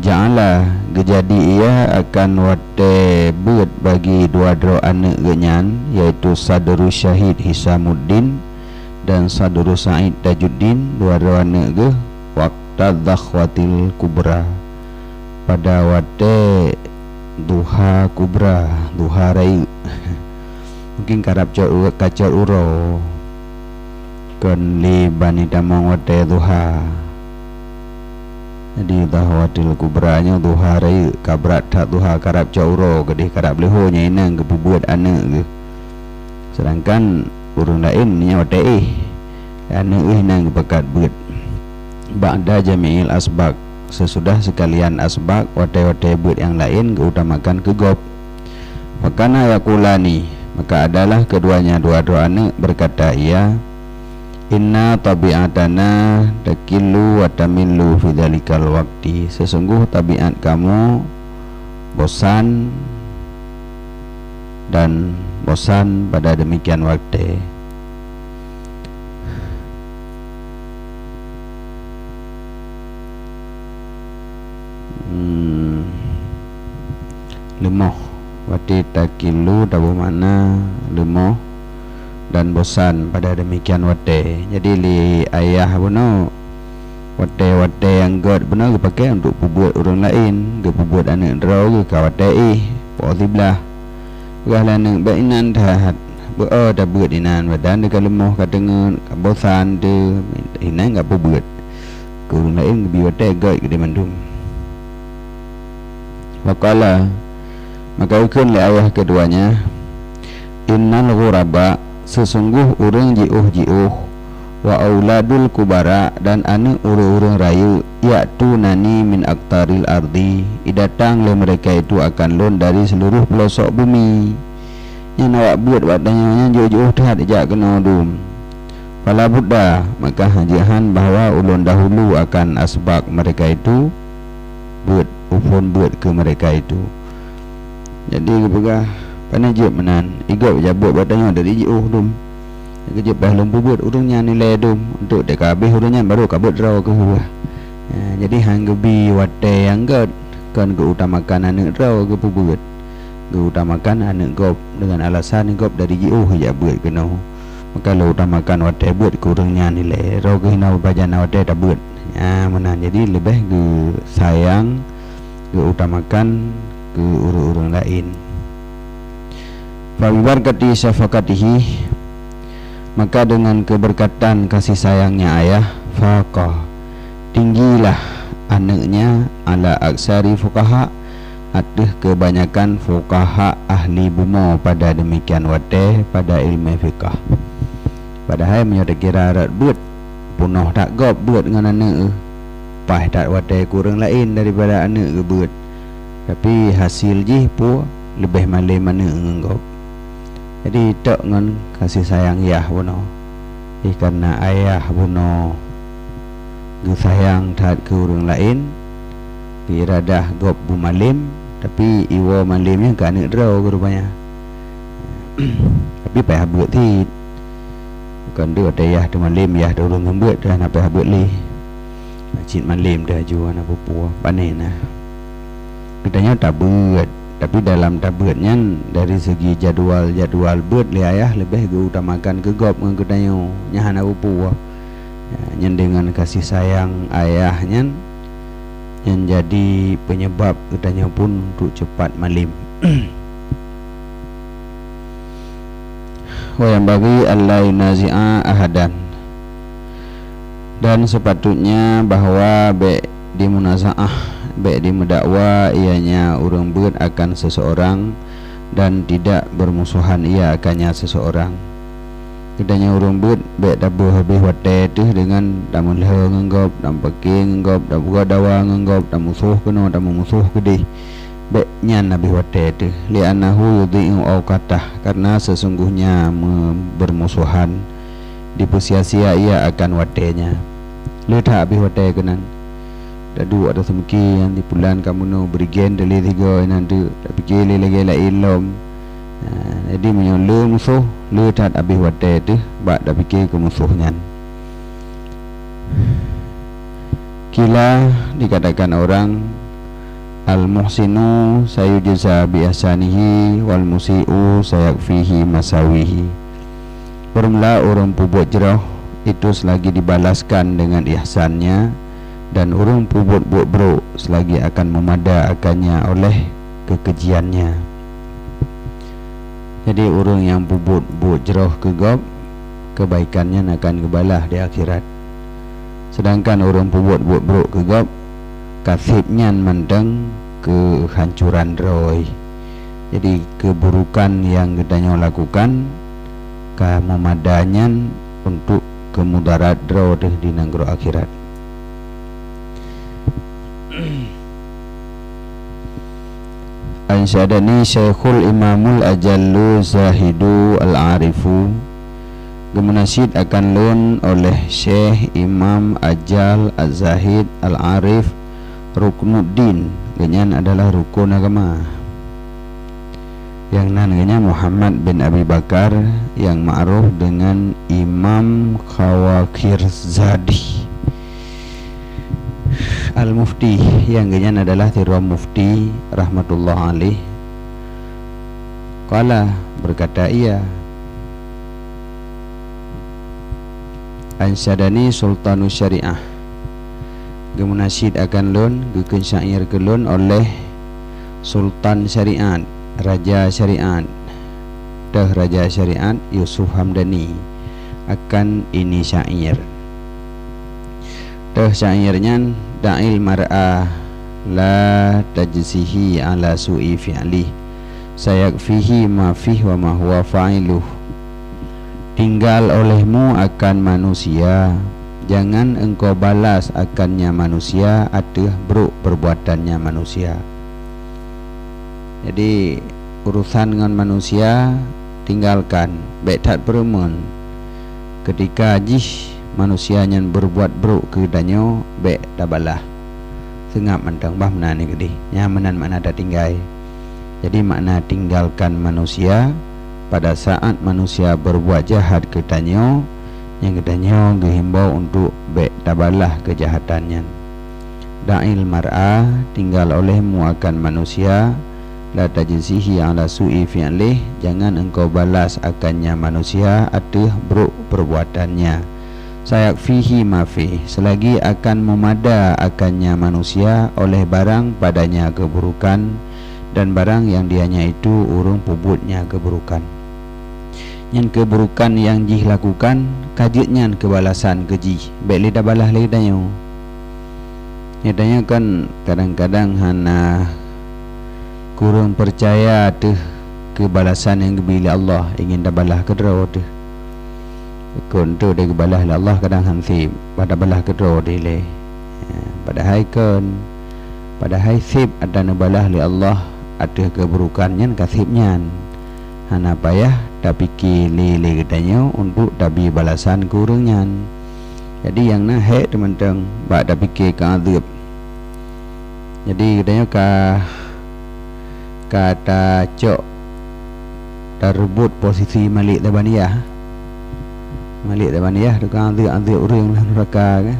janganlah kejadi ia akan wate buat bagi dua anak genyan yaitu Sadru Syahid Hisamuddin dan Sadru Sa'id Tajuddin dua-dua ke waqta dhakhwatil kubra, pada wate duha kubra, duha rai mungkin karab kacar uro kan li bani damang wate duha. Jadi dhakhwatil kubranya duha rai kabrat tak duha karab cauro gedih karab lehonya inang ke buat anak ke. Sedangkan urang lain nya wate anak inang bekat buat ba'da jami'il asbaq, sesudah sekalian asbaq wate-wate buat yang lain keutamakan ke gob. Fakana yakulani, maka adalah keduanya dua-dua anak berkata ia, inna tabi'atana takillu wa tamillu fi dzalikal waqti, sesungguh tabiat kamu bosan dan bosan pada demikian waktu. Lemoh wati takilu dabu mana lemoh dan bosan pada demikian wate. Jadi li ayah benar wate yang god benar dipakai untuk buat orang lain, ke buat anak draw ke kawate posiblah gala nang bainan dah dah buat inan badan dekat lemoh kadengan bosan de inan enggak buat ke orang lain ke wate god ke mandum. Wakala maka ukun li ayah keduanya, innal ghuraba, sesungguh urang jiuh wa auladul kubara, dan anak urang-urang rayu yaitu nani min aktaril ardi, datang le mereka itu akan lon dari seluruh pelosok bumi. Yang awak buat wadanya jauh-jauh dah dijak kena dum. Fala buddha, maka hajihan bahawa ulun dahulu akan asbak mereka itu buat upon buat ke mereka itu. Jadi kepegah panajib menan igop jabut batanya dari jauh dum. Kejep dah lembu buat urungnya nilai dum untuk dek habis urungnya baru kabut raw ke huah. Jadi hang gebi wate yang god kan keutamakan anak raw ke buat. Keutamakan anak gop dengan alasan gop dari jauh ya buat kena. Maka lo utamakan wate buat ke urungnya nilai raw ke hinau bajana wate tak buat. Menan jadi lebih ke sayang keutamakan ke urang-urang lain. Fa bibarkati syafaqatihi, maka dengan keberkatan kasih sayangnya ayah, faqah, tinggilah anaknya ala aksari fuqaha, atas kebanyakan fuqaha ahli bumo pada demikian wate pada ilmu fiqah. Padahal menyodak kira arat buat punoh tak gop buat dengan anak pah tak wate kurang lain daripada anak ke buat. Tapi hasil je pun lebih malai mana ngengop. Jadi tak ngan kasih sayang yah buno. Karena ayah buno gu sayang tak ke orang lain, iradah gop bu malim, tapi iwa malimnya ke anak draw ke rupanya. Tapi payah buat tid. Bukan dia ada yah tu malim yah dah orang membuat dah nak payah buat li. Cik malim dah jual nak pupuah panen lah. Katanya tak buat, tapi dalam tak buatnya dari segi jadual buat li ayah lebih keutamakan ke gop dengan katanya nyahan apa puah. Yang dengan kasih sayang ayahnya yang jadi penyebab katanya pun untuk cepat malim. Wa yang bagi Allah nazi'a ahadan, dan sepatutnya bahawa di munazaah di mendakwa ianya orang buat akan seseorang dan tidak bermusuhan ia akannya seseorang. Kedanya orang buat dabuh habis wate tu dengan damun leher ngenggop, dam pakai ngenggop, dam buka dawa ngenggop, dam musuh kena, dam musuh kedih. Nyan habis wate tu li'annahu yudhi'u awqatah, karena sesungguhnya bermusuhan dipersia-sia ia akan watenya. Letak habis wate kenan dadu ada semki yang di pulan kamu no berigen dari tiga nanti tapi kele lagi la ilom. Jadi menyolong musuh letak habis wate tu bak dah fikir ke musuhnya. Kila dikatakan orang al-muhsinu sayujza bi ihsanihi wal musii'u sayakfihi masawihi. Bermula orang pubut jeroh itu selagi dibalaskan dengan ihsannya, dan orang pubut buat bro selagi akan memada akannya oleh kekejiannya. Jadi orang yang pubut buat jeroh kegop, kebaikannya akan kebalah di akhirat. Sedangkan orang pubut buat bro kegop, kasibnya mendeng kehancuran roy. Jadi keburukan yang gedanya lakukan kememadanya untuk kemudarat roh di negeri akhirat. Ansyadani Syekhul Imamul Ajallu Zahidu Al-Arifu, gemenasid akan lun oleh Syekh Imam Ajal Az-Zahid Al-Arif Ruknuddin, genyan adalah rukun agama, yang namanya Muhammad bin Abi Bakar, yang ma'ruf dengan Imam Khawakirzadi Al-Mufti, yang genyan adalah Tiram Mufti rahmatullah alaih. Qala, berkata ia, Ansyadani Sultanus Syariah, gemunasid akan lun geken syair kelun oleh Sultan Syariat, Raja Syariat, Raja Syariat Yusuf Hamdani, akan ini syair. Syairnya, da'il mar'a la tajzihi ala su'i fi'lih, sayakfihi ma fih wa ma huwa fa'iluh. Tinggal olehmu akan manusia, jangan engkau balas akannya manusia atau buruk perbuatannya manusia. Jadi urusan dengan manusia tinggalkan, baik tak peremun. Ketika jih manusia yang berbuat buruk kedanyo, baik tak balah. Sengap mentang bah menani gede, nyamanan makna tak tinggal. Jadi makna tinggalkan manusia pada saat manusia berbuat jahat kedanyo, yang kedanyo dihimbau untuk baik tak balah kejahatannya. Da'il mar'a, tinggal olehmu akan manusia, la tajzihi ala su'i fi'lih, jangan engkau balas akannya manusia atau buruk perbuatannya. Sayakfihi ma fih, selagi akan memada akannya manusia oleh barang padanya keburukan, dan barang yang dianya itu urung pubutnya keburukan. Yang keburukan yang jih lakukan, kajitnya kebalasan keji, baik lidah balah lidahnya. Nyatanya kan kadang-kadang hana kurang percaya tuh kebalasan yang bila Allah ingin dah balah kedra tuh. Kun tu dia kebalah Allah kadang hansib pada balah kedra dia pada hai kun pada hai sib ada nabalah li Allah ada keburukannya kasibnya hana payah tak fikir li gedanya untuk tabi balasan kurangnya. Jadi yang nah hek teman-teman bak tak fikir ke azab. Jadi gedanya kata cok terbut posisi Malik Tabaniyah. Malik Tabaniyah tukang azab orang lah neraka kan.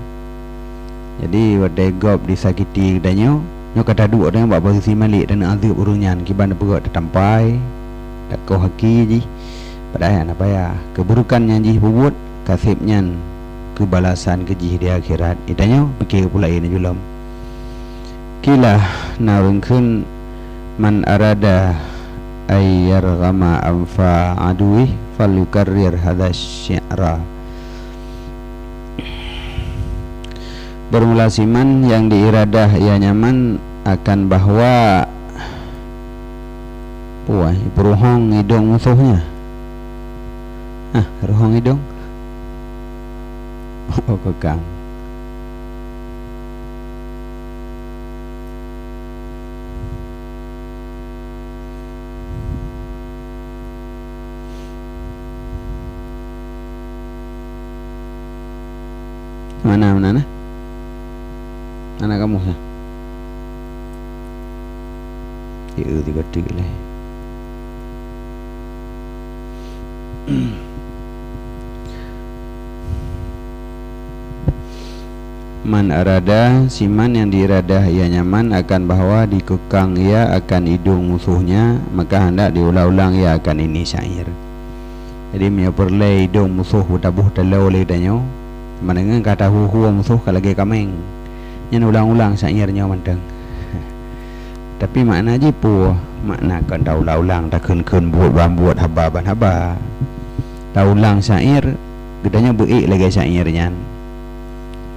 Jadi wadai gop disakiti kedanyo, nyo kata dua orang buat posisi Malik dan azab urunyan kiban perut tertampai tak kau haki ji. Padahal apa ya keburukan yang jih bubut kasibnya kebalasan keji di akhirat. Idanyo fikir pula ini julam. Kila narungkeun man arada ayyar ghama anfa aduih falyukarrir hadha syi'ra. Bermula siman yang diiradah ia nyaman akan bahwa puai beruhong hidung musuhnya. Ruhong hidung oh kekang. Mana anak kamu ya? Iya tiga lah. Man arada, siman yang diiradah ia nyaman akan bahwa dikekang ia akan hidung musuhnya, maka hendak diulang-ulang ia akan ini syair. Jadi punya perlay dong musuh tabuh telau le danyo. Manengan kata hu musuh kalagi kameng. Nyen ulang-ulang sairnya manteng. Tapi makna jipu makna kan ulang tak kun buat haba ban haba. Ulang sair gedanya beik lagi sairnya.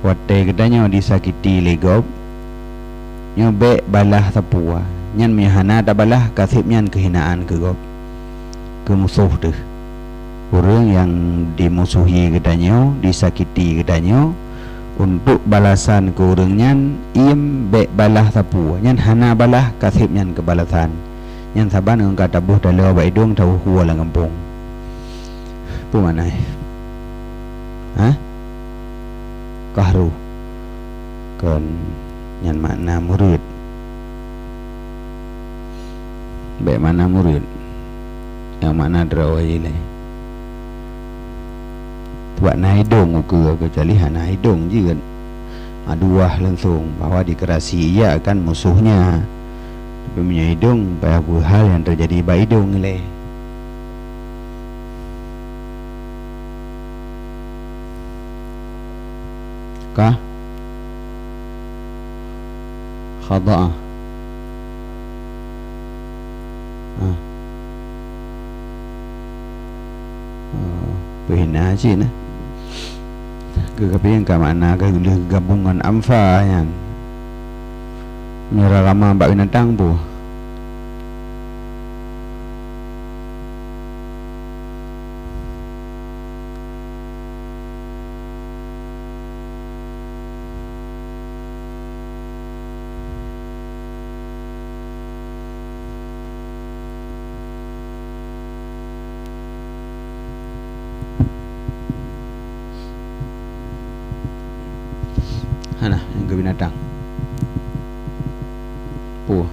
Wate gedanya disakiti legop. Nyobe balah tapua. Nyen mihana tak balah kasib nyen kehinaan ke gop. Ke musuh tu. Orang yang dimusuhi gedanya, disakiti gedanya, untuk balasan ke orangnya iem be balah tapu nyan hana balah kasib nyan ke balasan nyan saban ang katabuh dalau ba idong tahu huwa lang kampung pu manai kahru kan nyan makna murid be mana murid yang mana drawai le buat naik dong ke kecuali naik dong je kan aduah langsung bahwa dikerasi ia akan musuhnya tapi punya hidung banyak hal yang terjadi pada hidung le kah khada'ah pihina sih nah kegapian ka makna ke gabungan amfa yan nyeragama mbak binatang bu yang ke binatang pu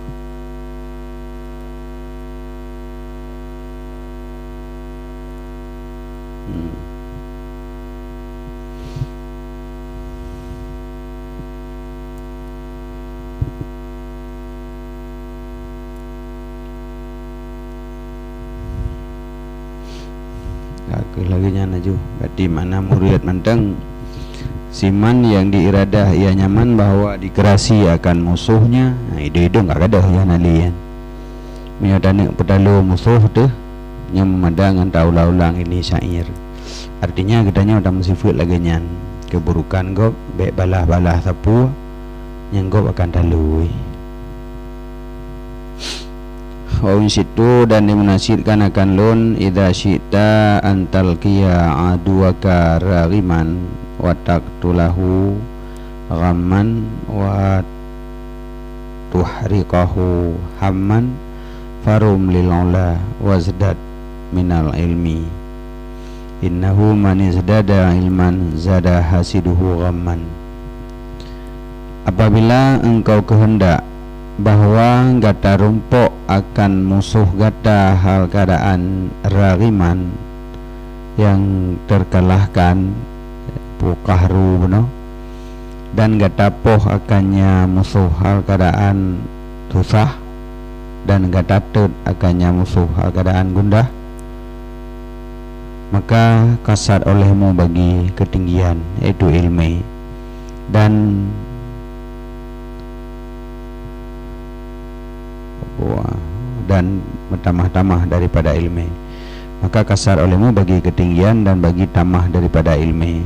lagi nya naju berarti mana murid manteng siman yang diiradah ia nyaman bahwa dikerasi akan musuhnya. Nah, ide enggak ada ya nalian. Menyadani pedalu musuh tu yang memandangan taulah-ulang ini syair. Artinya gedanya udah mensifat lagi nyan keburukan gop baik balah-balah sapu yang gop akan talui. Waun situ dan dimunasibkan akan lun idza syi'ta antal qiya aduaka ragiman wa taqtulahu ghamman wa tuhriqahu hamman farum lil ula wazdad minal ilmi innahu man izdada ilman zada hasiduhu ghamman. Apabila engkau kehendak bahwa gata rumpuk akan musuh gata hal keadaan ragiman yang terkalahkan pukahru beno dan gata poh akannya musuh hal keadaan susah dan gata tut akannya musuh hal keadaan gundah, maka kasat olehmu bagi ketinggian yaitu ilmu dan bertamah-tamah daripada ilmu, maka kasar olehmu bagi ketinggian dan bagi tamah daripada ilmu.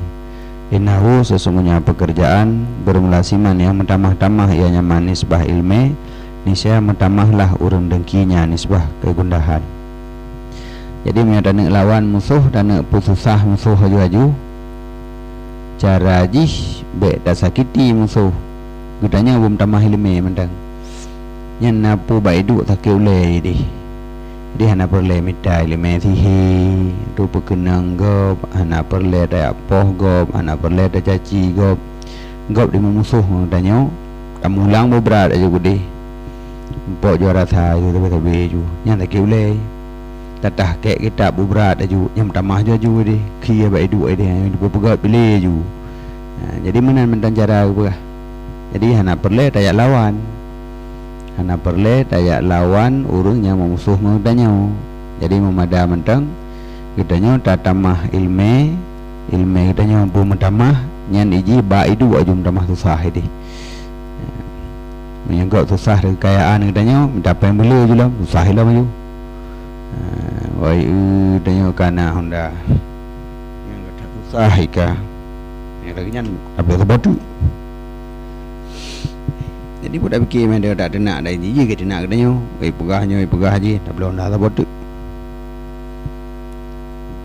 Innahu sesungguhnya pekerjaan bermulasiman yang mentamah-tamah ianya nisbah ilmu, niscaya mentamahlah urang dengkinya nisbah kegundahan. Jadi menyadani lawan musuh dan nak putusah musuh haju-haju cara jih be tak sakiti musuh gudanya belum tamah ilmu mendang nyan napu baidu tak keulai di hana perle mitai ilmu thihi tu pekenang gop hana perle tak poh gop hana perle tak caci gop di musuh danyo kamulang berat aja gede pok juara tha tu tapi ju nyan tak keulai tatah kek kita berat aja nyam tamah ju di kia baidu dia pegat pilih ju. Jadi menan cara apa? Jadi hana perle tak lawan. Hana perle tayak lawan urang yang memusuh mudanya. Jadi memada mentang Katanya tatamah ilme katanya mampu mentamah nyan iji ba itu wajum tamah susah ini. Menyangkut susah kekayaan katanya minta apa yang beli je lah susah lah maju. Wai katanya kana Honda yang kata susah ika. Yang lagi nyan apa sebab tu. Jadi budak fikir main dia tak nak dah ini je ke nak katanya. Pegah je tak belum dah sebab tu.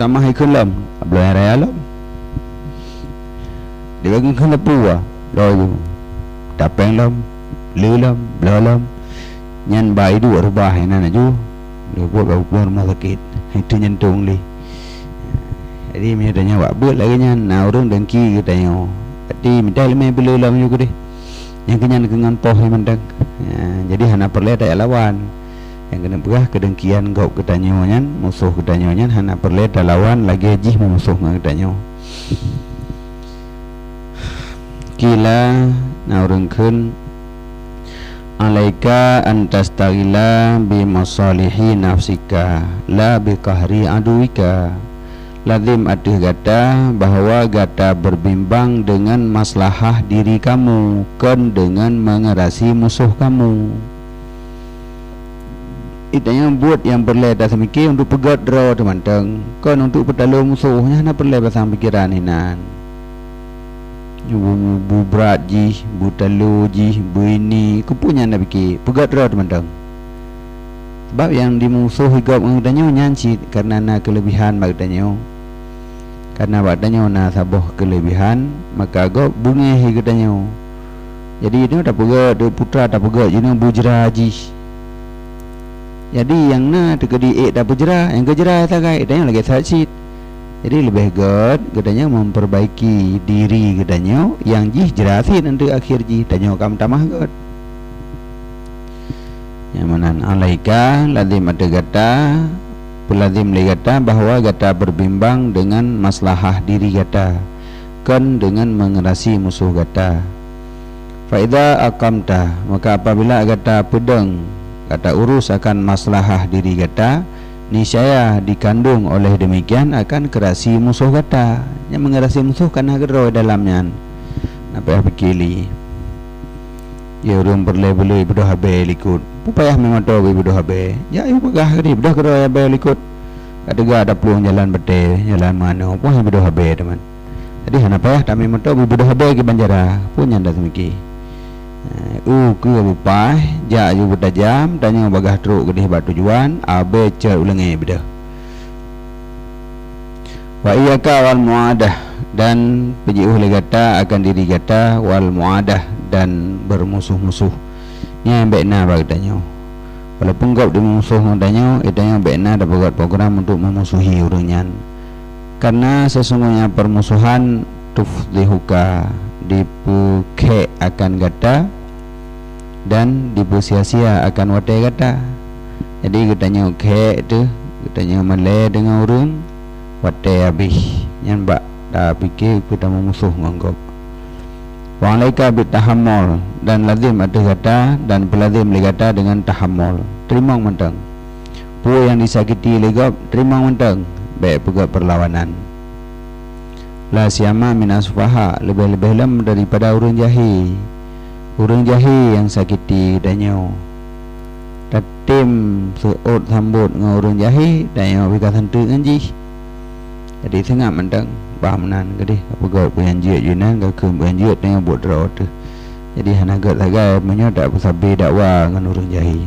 Tamah ikulam belum raya lam. Dia bagi kan lepu loy tapeng lam lelam belalam nyan bai dua rubah ina ju dia buat bau rumah sakit itu nyentung li. Jadi dia tanya buat buat lagi nyan na orang dengki katanya tapi minta leme belalam juga deh yang kenyan dengan poh mandang. Jadi hana perle tak lawan yang kena berah kedengkian kau katanya nyan musuh katanya nyan hana perle tak lawan lagi jih musuh katanya. Kila naurungkeun alaika antastagila bi masalihi nafsika la bi qahri aduika. Lazim adih gata bahawa gata berbimbang dengan maslahah diri kamu kan dengan mengerasi musuh kamu. Itanya buat yang perle tak semikir untuk pegat draw teman-teman kan untuk pertolong musuhnya nak perle pasang pikiran hinan. Bu berat ji, bu telu ji, bu ini kepunya nak fikir pegat draw teman-teman. Sebab yang dimusuh higap katanya nyanci karena na kelebihan katanya. Karena katanya na saboh kelebihan maka agak bunyi katanya. Jadi dia tak pegat, dia putra tak pegat jadi bujra ji. Jadi yang na terkedi tak bujra, yang kejera sagai katanya lagi sakit. Jadi lebih good katanya memperbaiki diri katanya yang jih jerasin untuk akhir jih tanya kamu tamah good. Yang mana alaika lazim ada gata pelazim li gata bahawa gata berbimbang dengan maslahah diri gata kan dengan mengerasi musuh gata. Fa idza aqamta maka apabila gata pedang gata urus akan maslahah diri gata niscaya dikandung oleh demikian akan kerasi musuh kata yang mengerasi musuh karena geroi dalamnya apa yang fikili ya orang berlebeli bedah habe likut pupayah memang tahu bedah habe ya ibu pegah ni bedah geroi habe likut ada ga ada peluang jalan bete jalan mana pun bedah habe teman jadi hana payah tak memang tahu bedah habe ke banjara pun nyanda semiki ke bupai jak ju bertajam tanya bagah teruk gedih bat tujuan abe cer ulangi beda wa iyyaka wal muadah dan pejiuh legata akan diri gata wal muadah dan bermusuh-musuh yang bekna bagdanya walaupun kau dimusuh ngandanya itanya bekna ada buat program untuk memusuhi orangnya karena sesungguhnya permusuhan tuflihuka dipuke akan gata dan dipusia-sia akan watai gata. Jadi katanya ke tu katanya malai dengan orang watai habis yang bak dah fikir kita memusuh nganggap. Wa alaika bitahammul dan lazim ada gata dan pelazim li gata dengan tahammul terima mentang. Pu yang disakiti legap terima mentang baik pegak perlawanan. La siama minasfaha lebih-lebih lam daripada orang jahil. Orang jahil yang sakiti danyo. Tatim seot sambut dengan orang jahil danyo bika santu nganji. Jadi sangat mentang pahamanan gede apa gak penyanjut junan ke penyanjut dengan buat draw tu. Jadi hanagat sagai menyodak bersabar dakwah dengan orang jahil.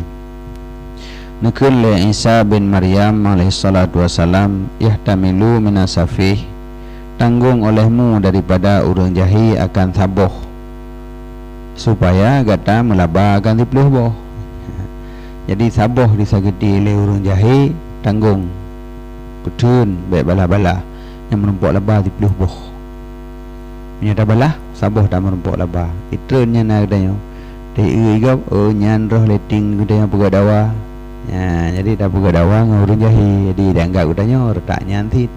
Nakul li Isa bin Maryam alaihi salatu wasalam yahtamilu minasafih tanggung olehmu daripada orang jahil akan saboh supaya gata melaba akan dipuluh boh. Jadi saboh disakiti oleh orang jahil tanggung petun baik bala-bala yang menumpuk laba dipuluh boh. Menyata bala saboh tak menumpuk laba itrennya nak katanya dia igap nyan roh leting katanya pegak dawa ya, jadi tak pegak dawa dengan orang jahil jadi dianggap katanya retak nyantit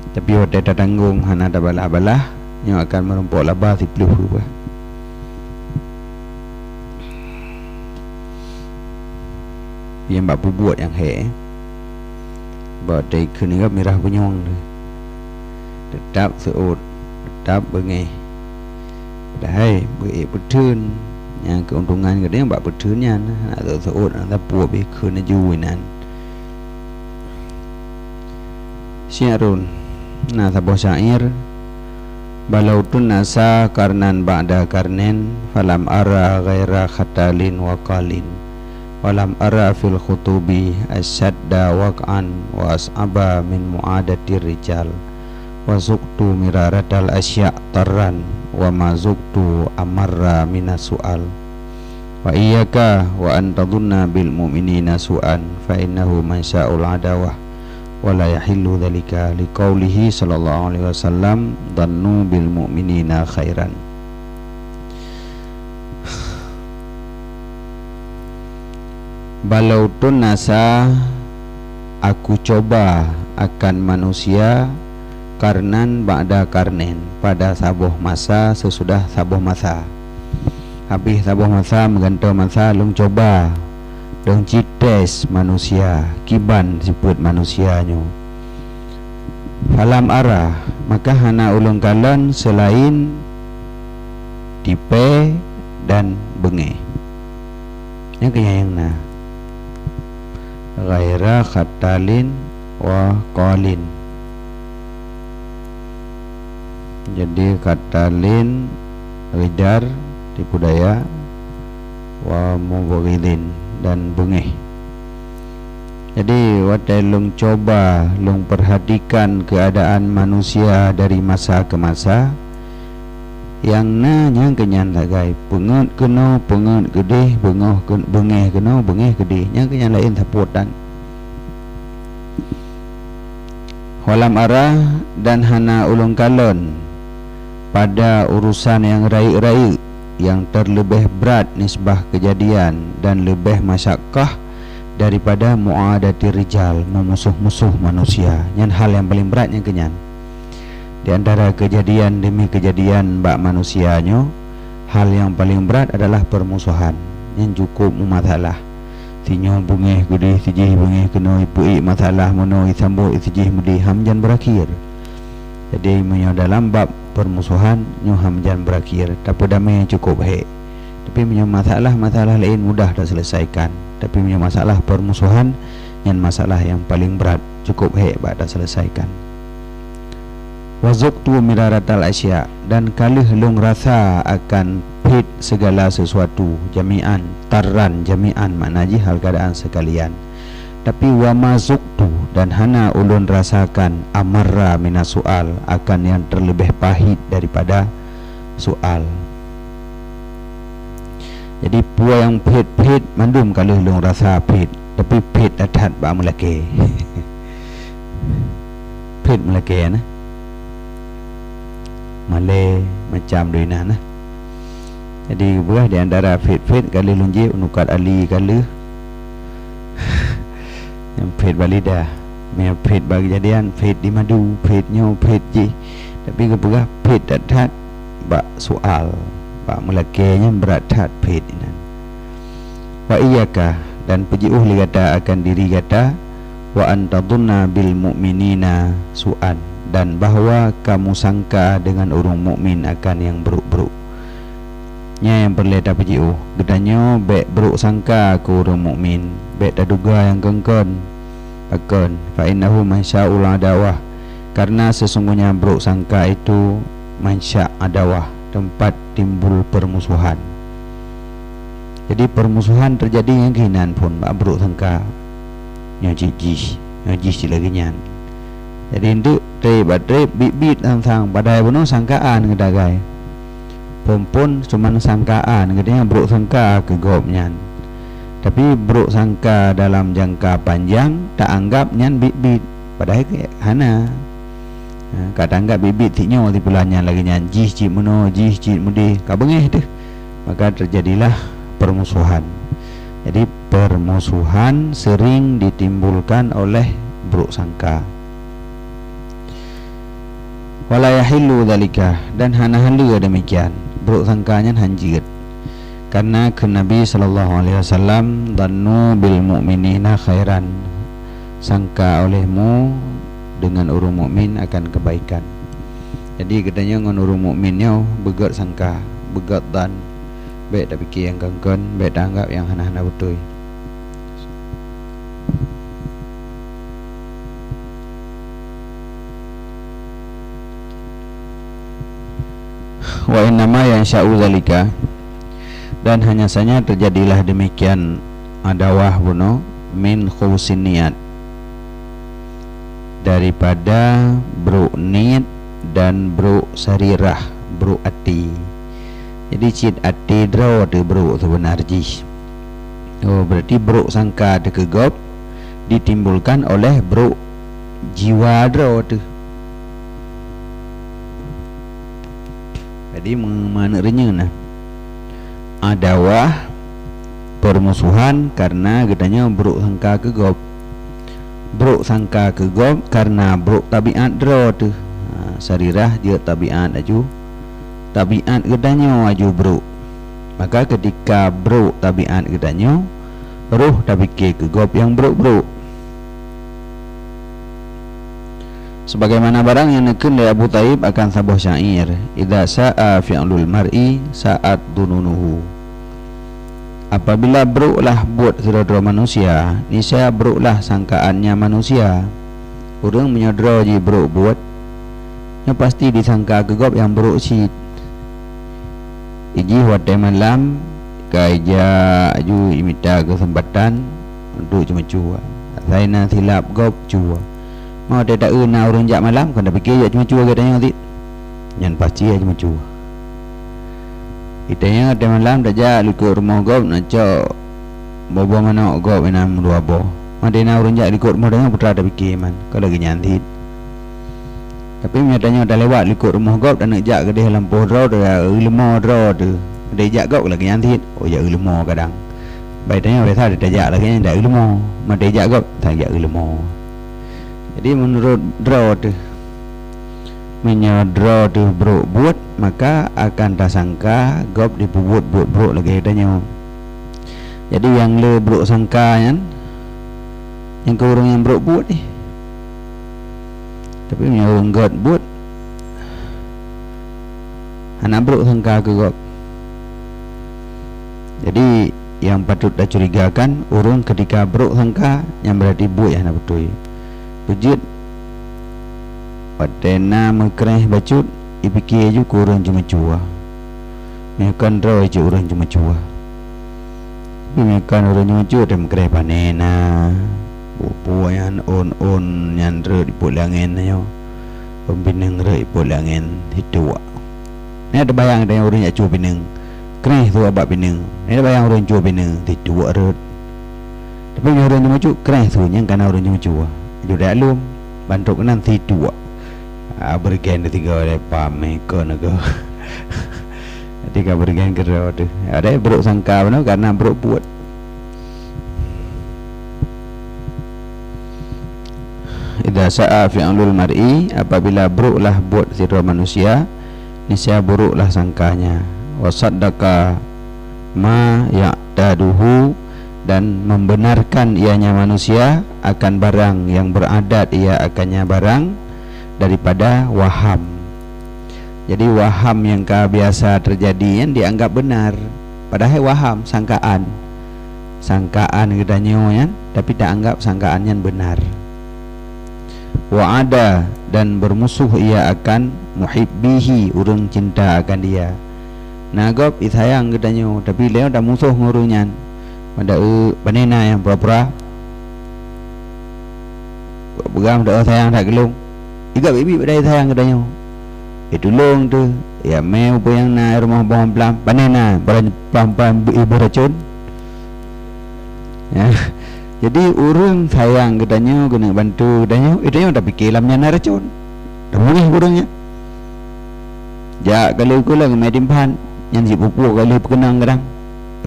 tapi hotel tak tanggung hana ada balah-balah yang akan merumpuk laba si peluh rubah. Yang bak buat yang he Bawa day ke ni mirah penyong tetap seut tetap bengeh dah beri petun yang keuntungan ke dia bak petunnya nak seut nak puak be ke na juinan syiarun na sabah syair balautun nasa karnan ba'da karnen falam ara ghaira khatalin wa qalin walam ara fil khutubi asyadda waq'an wa as'aba min mu'adati rijal wa zuqtu miraratal asya' tarran wa ma zuqtu amarra minas su'al wa iyyaka wa antadunna bil mu'minina su'an fa innahu man sya'ul adawah wa la yahillu dhalika liqaulihi sallallahu alaihi wasallam dhannu bil mu'minina khairan. Balautun nasa aku coba akan manusia karnan ba'da karnen pada sabuh masa sesudah sabuh masa. Habis sabuh masa menggantau masa lung coba dong cites manusia kiban siput manusianyo. Falam arah maka hana ulung kalan selain tipe dan bengeh. Yang kenyang na ghaira khatalin wa qalin. Jadi khatalin ridar tipu daya wa mughridin dan bengeh. Jadi watai lung coba lung perhatikan keadaan manusia dari masa ke masa yang yang kenyan lagai pengut kena pengut gede bengeh kena bengeh gede yang kenyan lain taputan walam arah dan hana ulung kalon pada urusan yang raik-raik yang terlebih berat nisbah kejadian dan lebih masyakkah daripada mu'adati rijal memusuh-musuh manusia yang hal yang paling berat yang kenyan. Di antara kejadian demi kejadian bak manusianya, hal yang paling berat adalah permusuhan yang cukup masalah. Sinyo bungeh gede sijih bungeh kena ipui masalah mono isambut sijih mudi hamjan berakhir. Jadi menyo dalam bab permusuhan nyo hamjan berakhir, tapi damai cukup baik. Tapi menyo masalah lain mudah dah selesaikan. Tapi menyo masalah permusuhan yang masalah yang paling berat cukup baik bak dah selesaikan. Wazuktu miraratal asya dan kalih lung rasa akan pit segala sesuatu jami'an tarran jami'an maknaji hal keadaan sekalian. Tapi wa mazuktu dan hana ulun rasakan amarra minas su'al akan yang terlebih pahit daripada soal. Jadi puas yang pahit mandum kalih lung rasa pahit tapi pahit atat ba melake. Pahit melake na Malay macam duina nah. Jadi buah di antara fit kali lunji unukat ali kali yang fit balida me fit bagi jadian fit di madu fit nyo fit ji tapi kebuah fit dat bak soal bak melakenya berat tat fit inan wa iyyaka dan pejiuh li kata akan diri kata wa antadunna bil mu'minina su'an dan bahawa kamu sangka dengan orang mukmin akan yang buruk-buruk. Nya yang perleta pejiu, gedanyo bek buruk sangka ke orang mukmin, bek taduga yang kengkon. Akan fa innahu mansya'ul adawah. Karena sesungguhnya buruk sangka itu mansya' adawah, tempat timbul permusuhan. Jadi permusuhan terjadi yang kinan pun bak buruk sangka. Nya jijih lagi nyan. Jadi itu trip bit sang padai bono sangkaan ngedagai. Pompon cuman sangkaan gedenya buruk sangka ke gopnyan. Tapi buruk sangka dalam jangka panjang tak anggap nyan bit padahal hana. Kata anggap bit tinyo di bulannya lagi nyan jih cik mudi ka bengeh tu. Maka terjadilah permusuhan. Jadi permusuhan sering ditimbulkan oleh buruk sangka. Wala yahillu dzalika dan hana halu demikian buruk sangkanya hanjir karena ke Nabi sallallahu alaihi wasallam dhannu bil mu'minina khairan sangka olehmu dengan orang mukmin akan kebaikan. Jadi katanya ngan orang mukminnya begat sangka, begat dan baik tak fikir yang gangguan, baik tak anggap yang hana-hana betul. Wa innama yansha'u zalika, dan hanya saja terjadilah demikian adawah buno min khusin niat, daripada bro niat dan bro sarirah, bro ati. Jadi cid ati draw tu bro sebenarnya. Oh, berarti bro sangka ada kegop ditimbulkan oleh bro jiwa draw tu. Jadi mengenanya nah adawah permusuhan karena katanya bro sangka kegop. Bro sangka kegop karena bro tabiat draw tu. Sarirah dia tabiat aju, tabiat gedanya aju bro. Maka ketika bro tabiat gedanya, roh tak fikir kegop yang bro. Sebagaimana barang yang nekun dari Abu Taib akan sebuah syair, idza sa'a fi'lul mar'i sa'at dununuhu. Apabila bro lah buat saudara manusia, niscaya bro lah sangkaannya manusia. Orang menyodra je bro buat, yang pasti disangka kegop yang buruk si iji watai malam kaija aju imita kesempatan untuk cuma cua saya na silap gop cua mau tidak na orang jak malam kan dah fikir jak cuma cua katanya nanti yang pasti cuma cua itanya watai malam dah jak likut rumah gop nak cok bobo mana gop enam dua bo madena orang jak likut rumah dengan putra dah fikir man kalau lagi nyantit. Tapi nyatanya dah lewat likut rumah gop dan nak jak ke dia lampu draw dah ilmu draw tu. Dia jak gop lagi nyantit. Oh jak ilmu kadang. Baik tanya biasa dia jak lagi yang dah ilmu. Mak dia jak gop tak jak ilmu. Jadi menurut draw tu draw tu bro buat maka akan tak sangka gop dibuat buat bro lagi tanya. Jadi yang le bro sangka kan yang ke orang yang bro buat ni. Tapi punya orang God buat anak bro sangka ke God. Jadi yang patut dah curigakan orang ketika bro sangka yang berarti buat yang nak betul. Pujud patena mekreh bacut ipikir je orang cuma cua. Mekan draw je orang cuma cua. Tapi mekan orang cuma cua dan mekreh panena. Buat yang on yang di pulangan yo, pembinang di pulangan hitua. Ni ada bayang ada yang orang yang cuba binang, kereh tu abak binang. Ni ada bayang orang cuba binang hitua rot. Tapi yang orang cuma cuba kereh tu yang kan orang cuma cuba. Jual alum bantu kenan hitua. Bergen tiga ada pameko naga. Tiga bergen kerja tu. Ada buruk sangka mana karena buruk buat. Idza sa'a fi'lul mar'i, apabila buruklah buat sira manusia, niscaya buruklah sangkanya. Wa saddaqa ma ya'taduhu, dan membenarkan ianya manusia akan barang yang beradat ia akannya barang daripada waham. Jadi waham yang biasa terjadi yang dianggap benar, padahal waham sangkaan gedanya kan, tapi tak anggap sangkaan yang benar. Wa ada, dan bermusuh ia akan muhibbihi, urang cinta akan dia. Nagop sayang gedanya, tapi dia dah musuh ngurunyan. Pada panena yang pura-pura begam dah sayang tak gelung. Iga bibi pada sayang gedanya. Tolong tu ya meu apa yang na rumah bawang pelam panena pelan-pelan ibu racun. Ya. Jadi orang sayang katanya kena bantu katanya, itu yang dah fikir lamnya nak racun. Dah mungkin orangnya. Jak kalau aku lah medimpan yang si pupuk kalau perkenang kadang.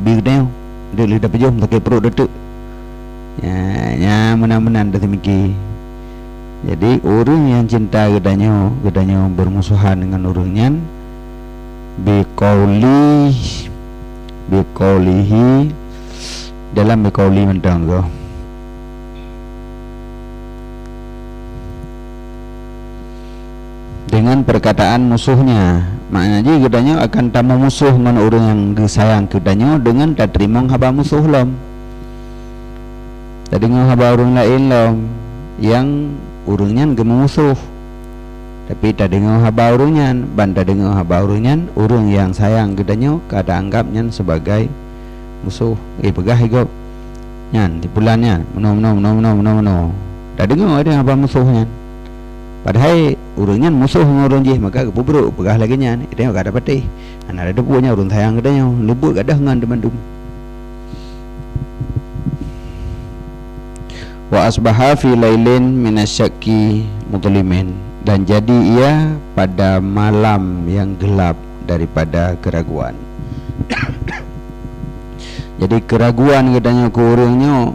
Habis katanya dia dah pejom tak perut datuk. Ya menan-menan dah mikir. Jadi orang yang cinta katanya bermusuhan dengan orangnya biqaulihi dalam biqauli mentang tu. dengan perkataan musuhnya. Maknanya je gedanya akan tamu musuh dengan orang yang gesayang gedanya dengan tak terima haba musuh lom. Tak dengar haba orang lain lom yang urangnya gemu musuh. Tapi tak dengar haba orangnya, banda dengar haba orangnya, orang yang sayang gedanya kada anggapnya sebagai musuh. Pegah hidup nyan di bulannya meno. Tak dengar ada haba musuhnya. Padahal urangnya musuh dengan orang je, maka kepubruk pegah lagi nya itu yang kada patih. Ana ada punya urang sayang gedanya lebut kada dengan demandum. Wa asbaha fi lailin minasyaki mudlimin, dan jadi ia pada malam yang gelap daripada keraguan. Jadi keraguan gedanya ke orangnya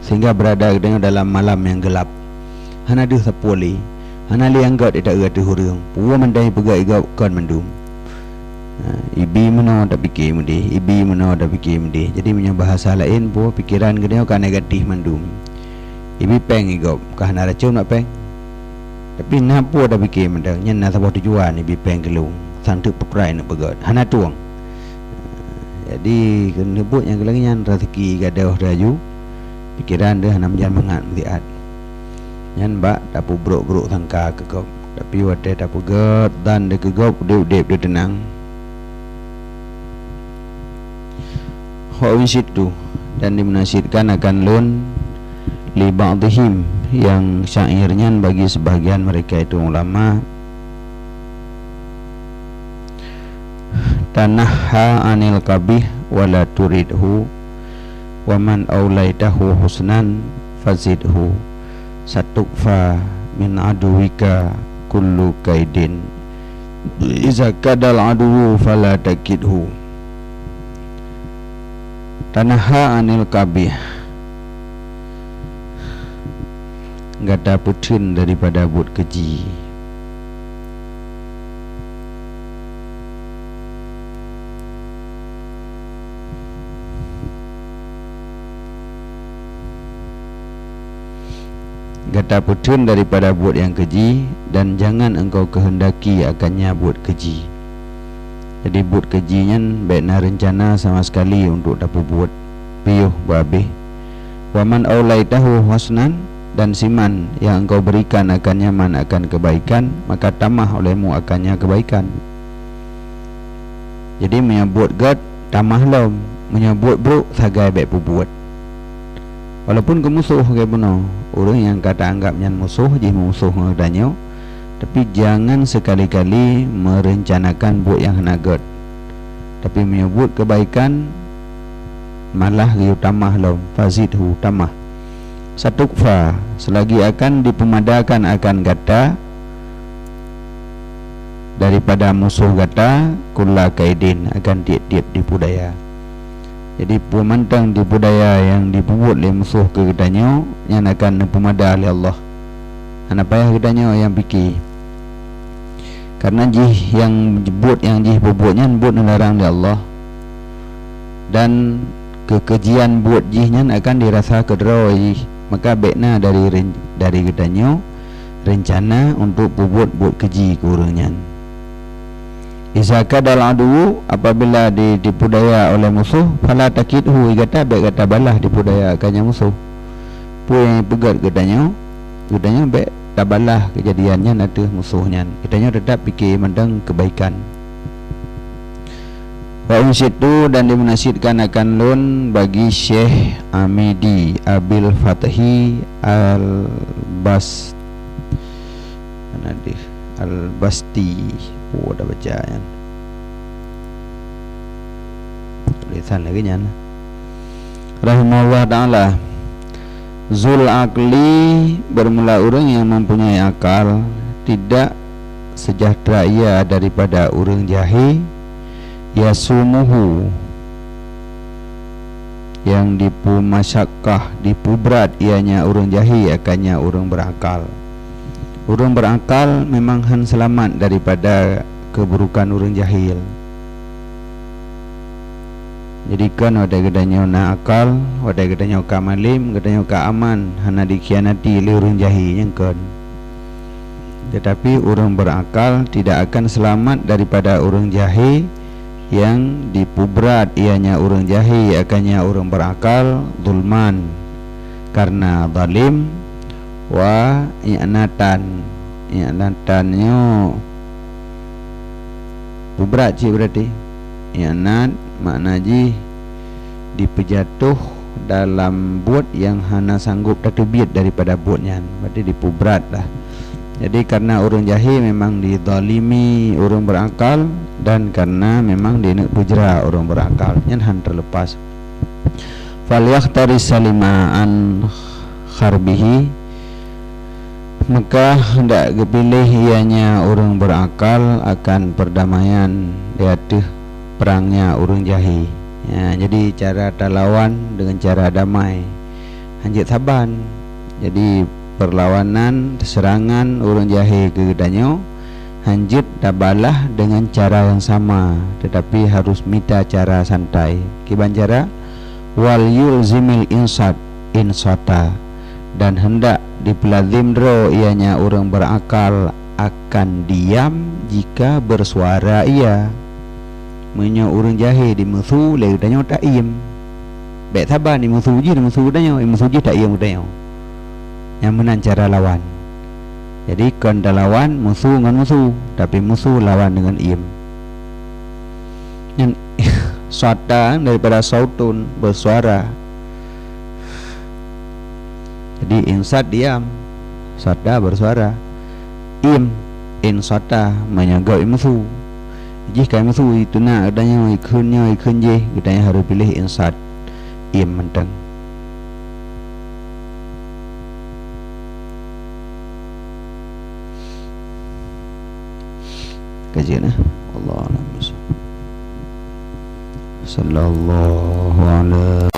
sehingga berada gedanya dalam malam yang gelap. Hana dia sapoli, hana lianggat tidak ada orang. Puwa mandai pegai igau kan mandum. Ibi meno tak fikir mudi, ibi meno tak fikir mudi. Jadi punya bahasa lain puwa pikiran gedanya kan negatif mandum. Ibi peng igau, kah hana racun nak peng. Tapi na puwa tak fikir mandang, nyen na sabah tujuan ibi peng gelung. Santuk peprai nak pegat, hana tuang. Jadi kena buat yang kelangian rezeki gadah raju pikiran dia hana menjan mangat melihat nyan bak tak pubruk-bruk sangka kegop, tapi wate tak puget dan dia kegop dia tenang. Hawisit tu dan dimenasihkan akan lun li ba'dihim, yang syairnya bagi sebahagian mereka itu ulama, tanahha anil qabih wala turidhu wa man aulaitahu husnan fazidhu satukfa min aduwika kullu kaidin iza kadal aduwu fala takidhu. Tanahha anil qabih, gada putin daripada buat keji. Gata putun daripada buat yang keji, dan jangan engkau kehendaki akannya buat keji. Jadi buat kejinya baikna rencana sama sekali untuk dapat buat piyuh babih. Waman aulaitahu husnan, dan siman yang engkau berikan akannya man akan kebaikan, maka tamah olehmu akannya kebaikan. Jadi menyebut gad tamah lom, menyebut bro sagai baik buat. Walaupun kemusuh ke benar, orang yang kata anggapnya musuh je musuh ngadanya, tapi jangan sekali-kali merencanakan buat yang nagat. Tapi menyebut kebaikan malah liu tamah lom, fazidhu tamah. Satukfa, selagi akan dipemadakan akan gata daripada musuh gata kulla kaidin, akan tiap-tiap dipudaya. Jadi pemantang di budaya yang dibuat oleh musuh ke gedanya yang akan pemada oleh Allah. Anak payah gedanya yang fikir. Karena jih yang buat yang jih buatnya buat melarang oleh Allah. Dan kekejian buat jihnya akan dirasa kederoi. Maka baiknya dari gedanya rencana untuk buat keji ke orangnya. Iza kadal adu, apabila dipudaya oleh musuh, fala takidhu, kata baik kata balah dipudaya akannya musuh. Puai pegat gedanya baik tak balah kejadiannya nanti musuhnya. Kitanya tetap fikir mandang kebaikan. Wa unsitu, dan dimenasihkan akan lun bagi Syekh Amidi Abil Fathi Al-Basti. Oh, dah baca kan. Tulisan lagi kan. Rahimahullah ta'ala. Zul akli, bermula orang yang mempunyai akal, tidak sejahtera ia daripada orang jahil. Yasumuhu, yang dipu masyakkah, dipu berat ianya orang jahil akannya orang berakal. Orang berakal memang han selamat daripada keburukan orang jahil. Jadi kan ada gedanya na akal, ada gedanya ka malim, gedanya ka aman, hana dikhianati oleh orang jahil yang kan. Tetapi orang berakal tidak akan selamat daripada orang jahil yang dipubrat ianya orang jahil akannya orang berakal zulman karena zalim wa i'natannya pubrat cik berarti i'nat makna ji dipejatuh dalam buat yang hana sanggup terkebiat daripada buatnya, berarti dipubrat lah. Jadi karena orang jahil memang dizalimi orang berakal, dan karena memang dia nak pujra orang berakal yang han terlepas. Falyahtari salima an kharbihi, maka hendak kepilih ianya orang berakal akan perdamaian di atas perangnya orang jahil. Ya, jadi cara talawan dengan cara damai, hanjit saban. Jadi perlawanan serangan orang jahil ke danyo hanjit dabalah dengan cara yang sama, tetapi harus minta cara santai. Kiban cara wal yulzimil insata, dan hendak dipelazim dro ianya orang berakal akan diam jika bersuara ia. Menyo orang jahil di musuh le danyo tak iem. Baik sabar di musuh je di musuh danyo, musuh je tak iem danyo. Yang menang cara lawan. Jadi kan lawan musuh dengan musuh, tapi musuh lawan dengan iem. Yang suara daripada sautun bersuara. Jadi insat diam, sada bersuara. Iem insata menyagau musuh. Jika musuh itu nak adanya ikunnya je, kita harus pilih insat iem mentang. Kajian Allah alam. Sallallahu ala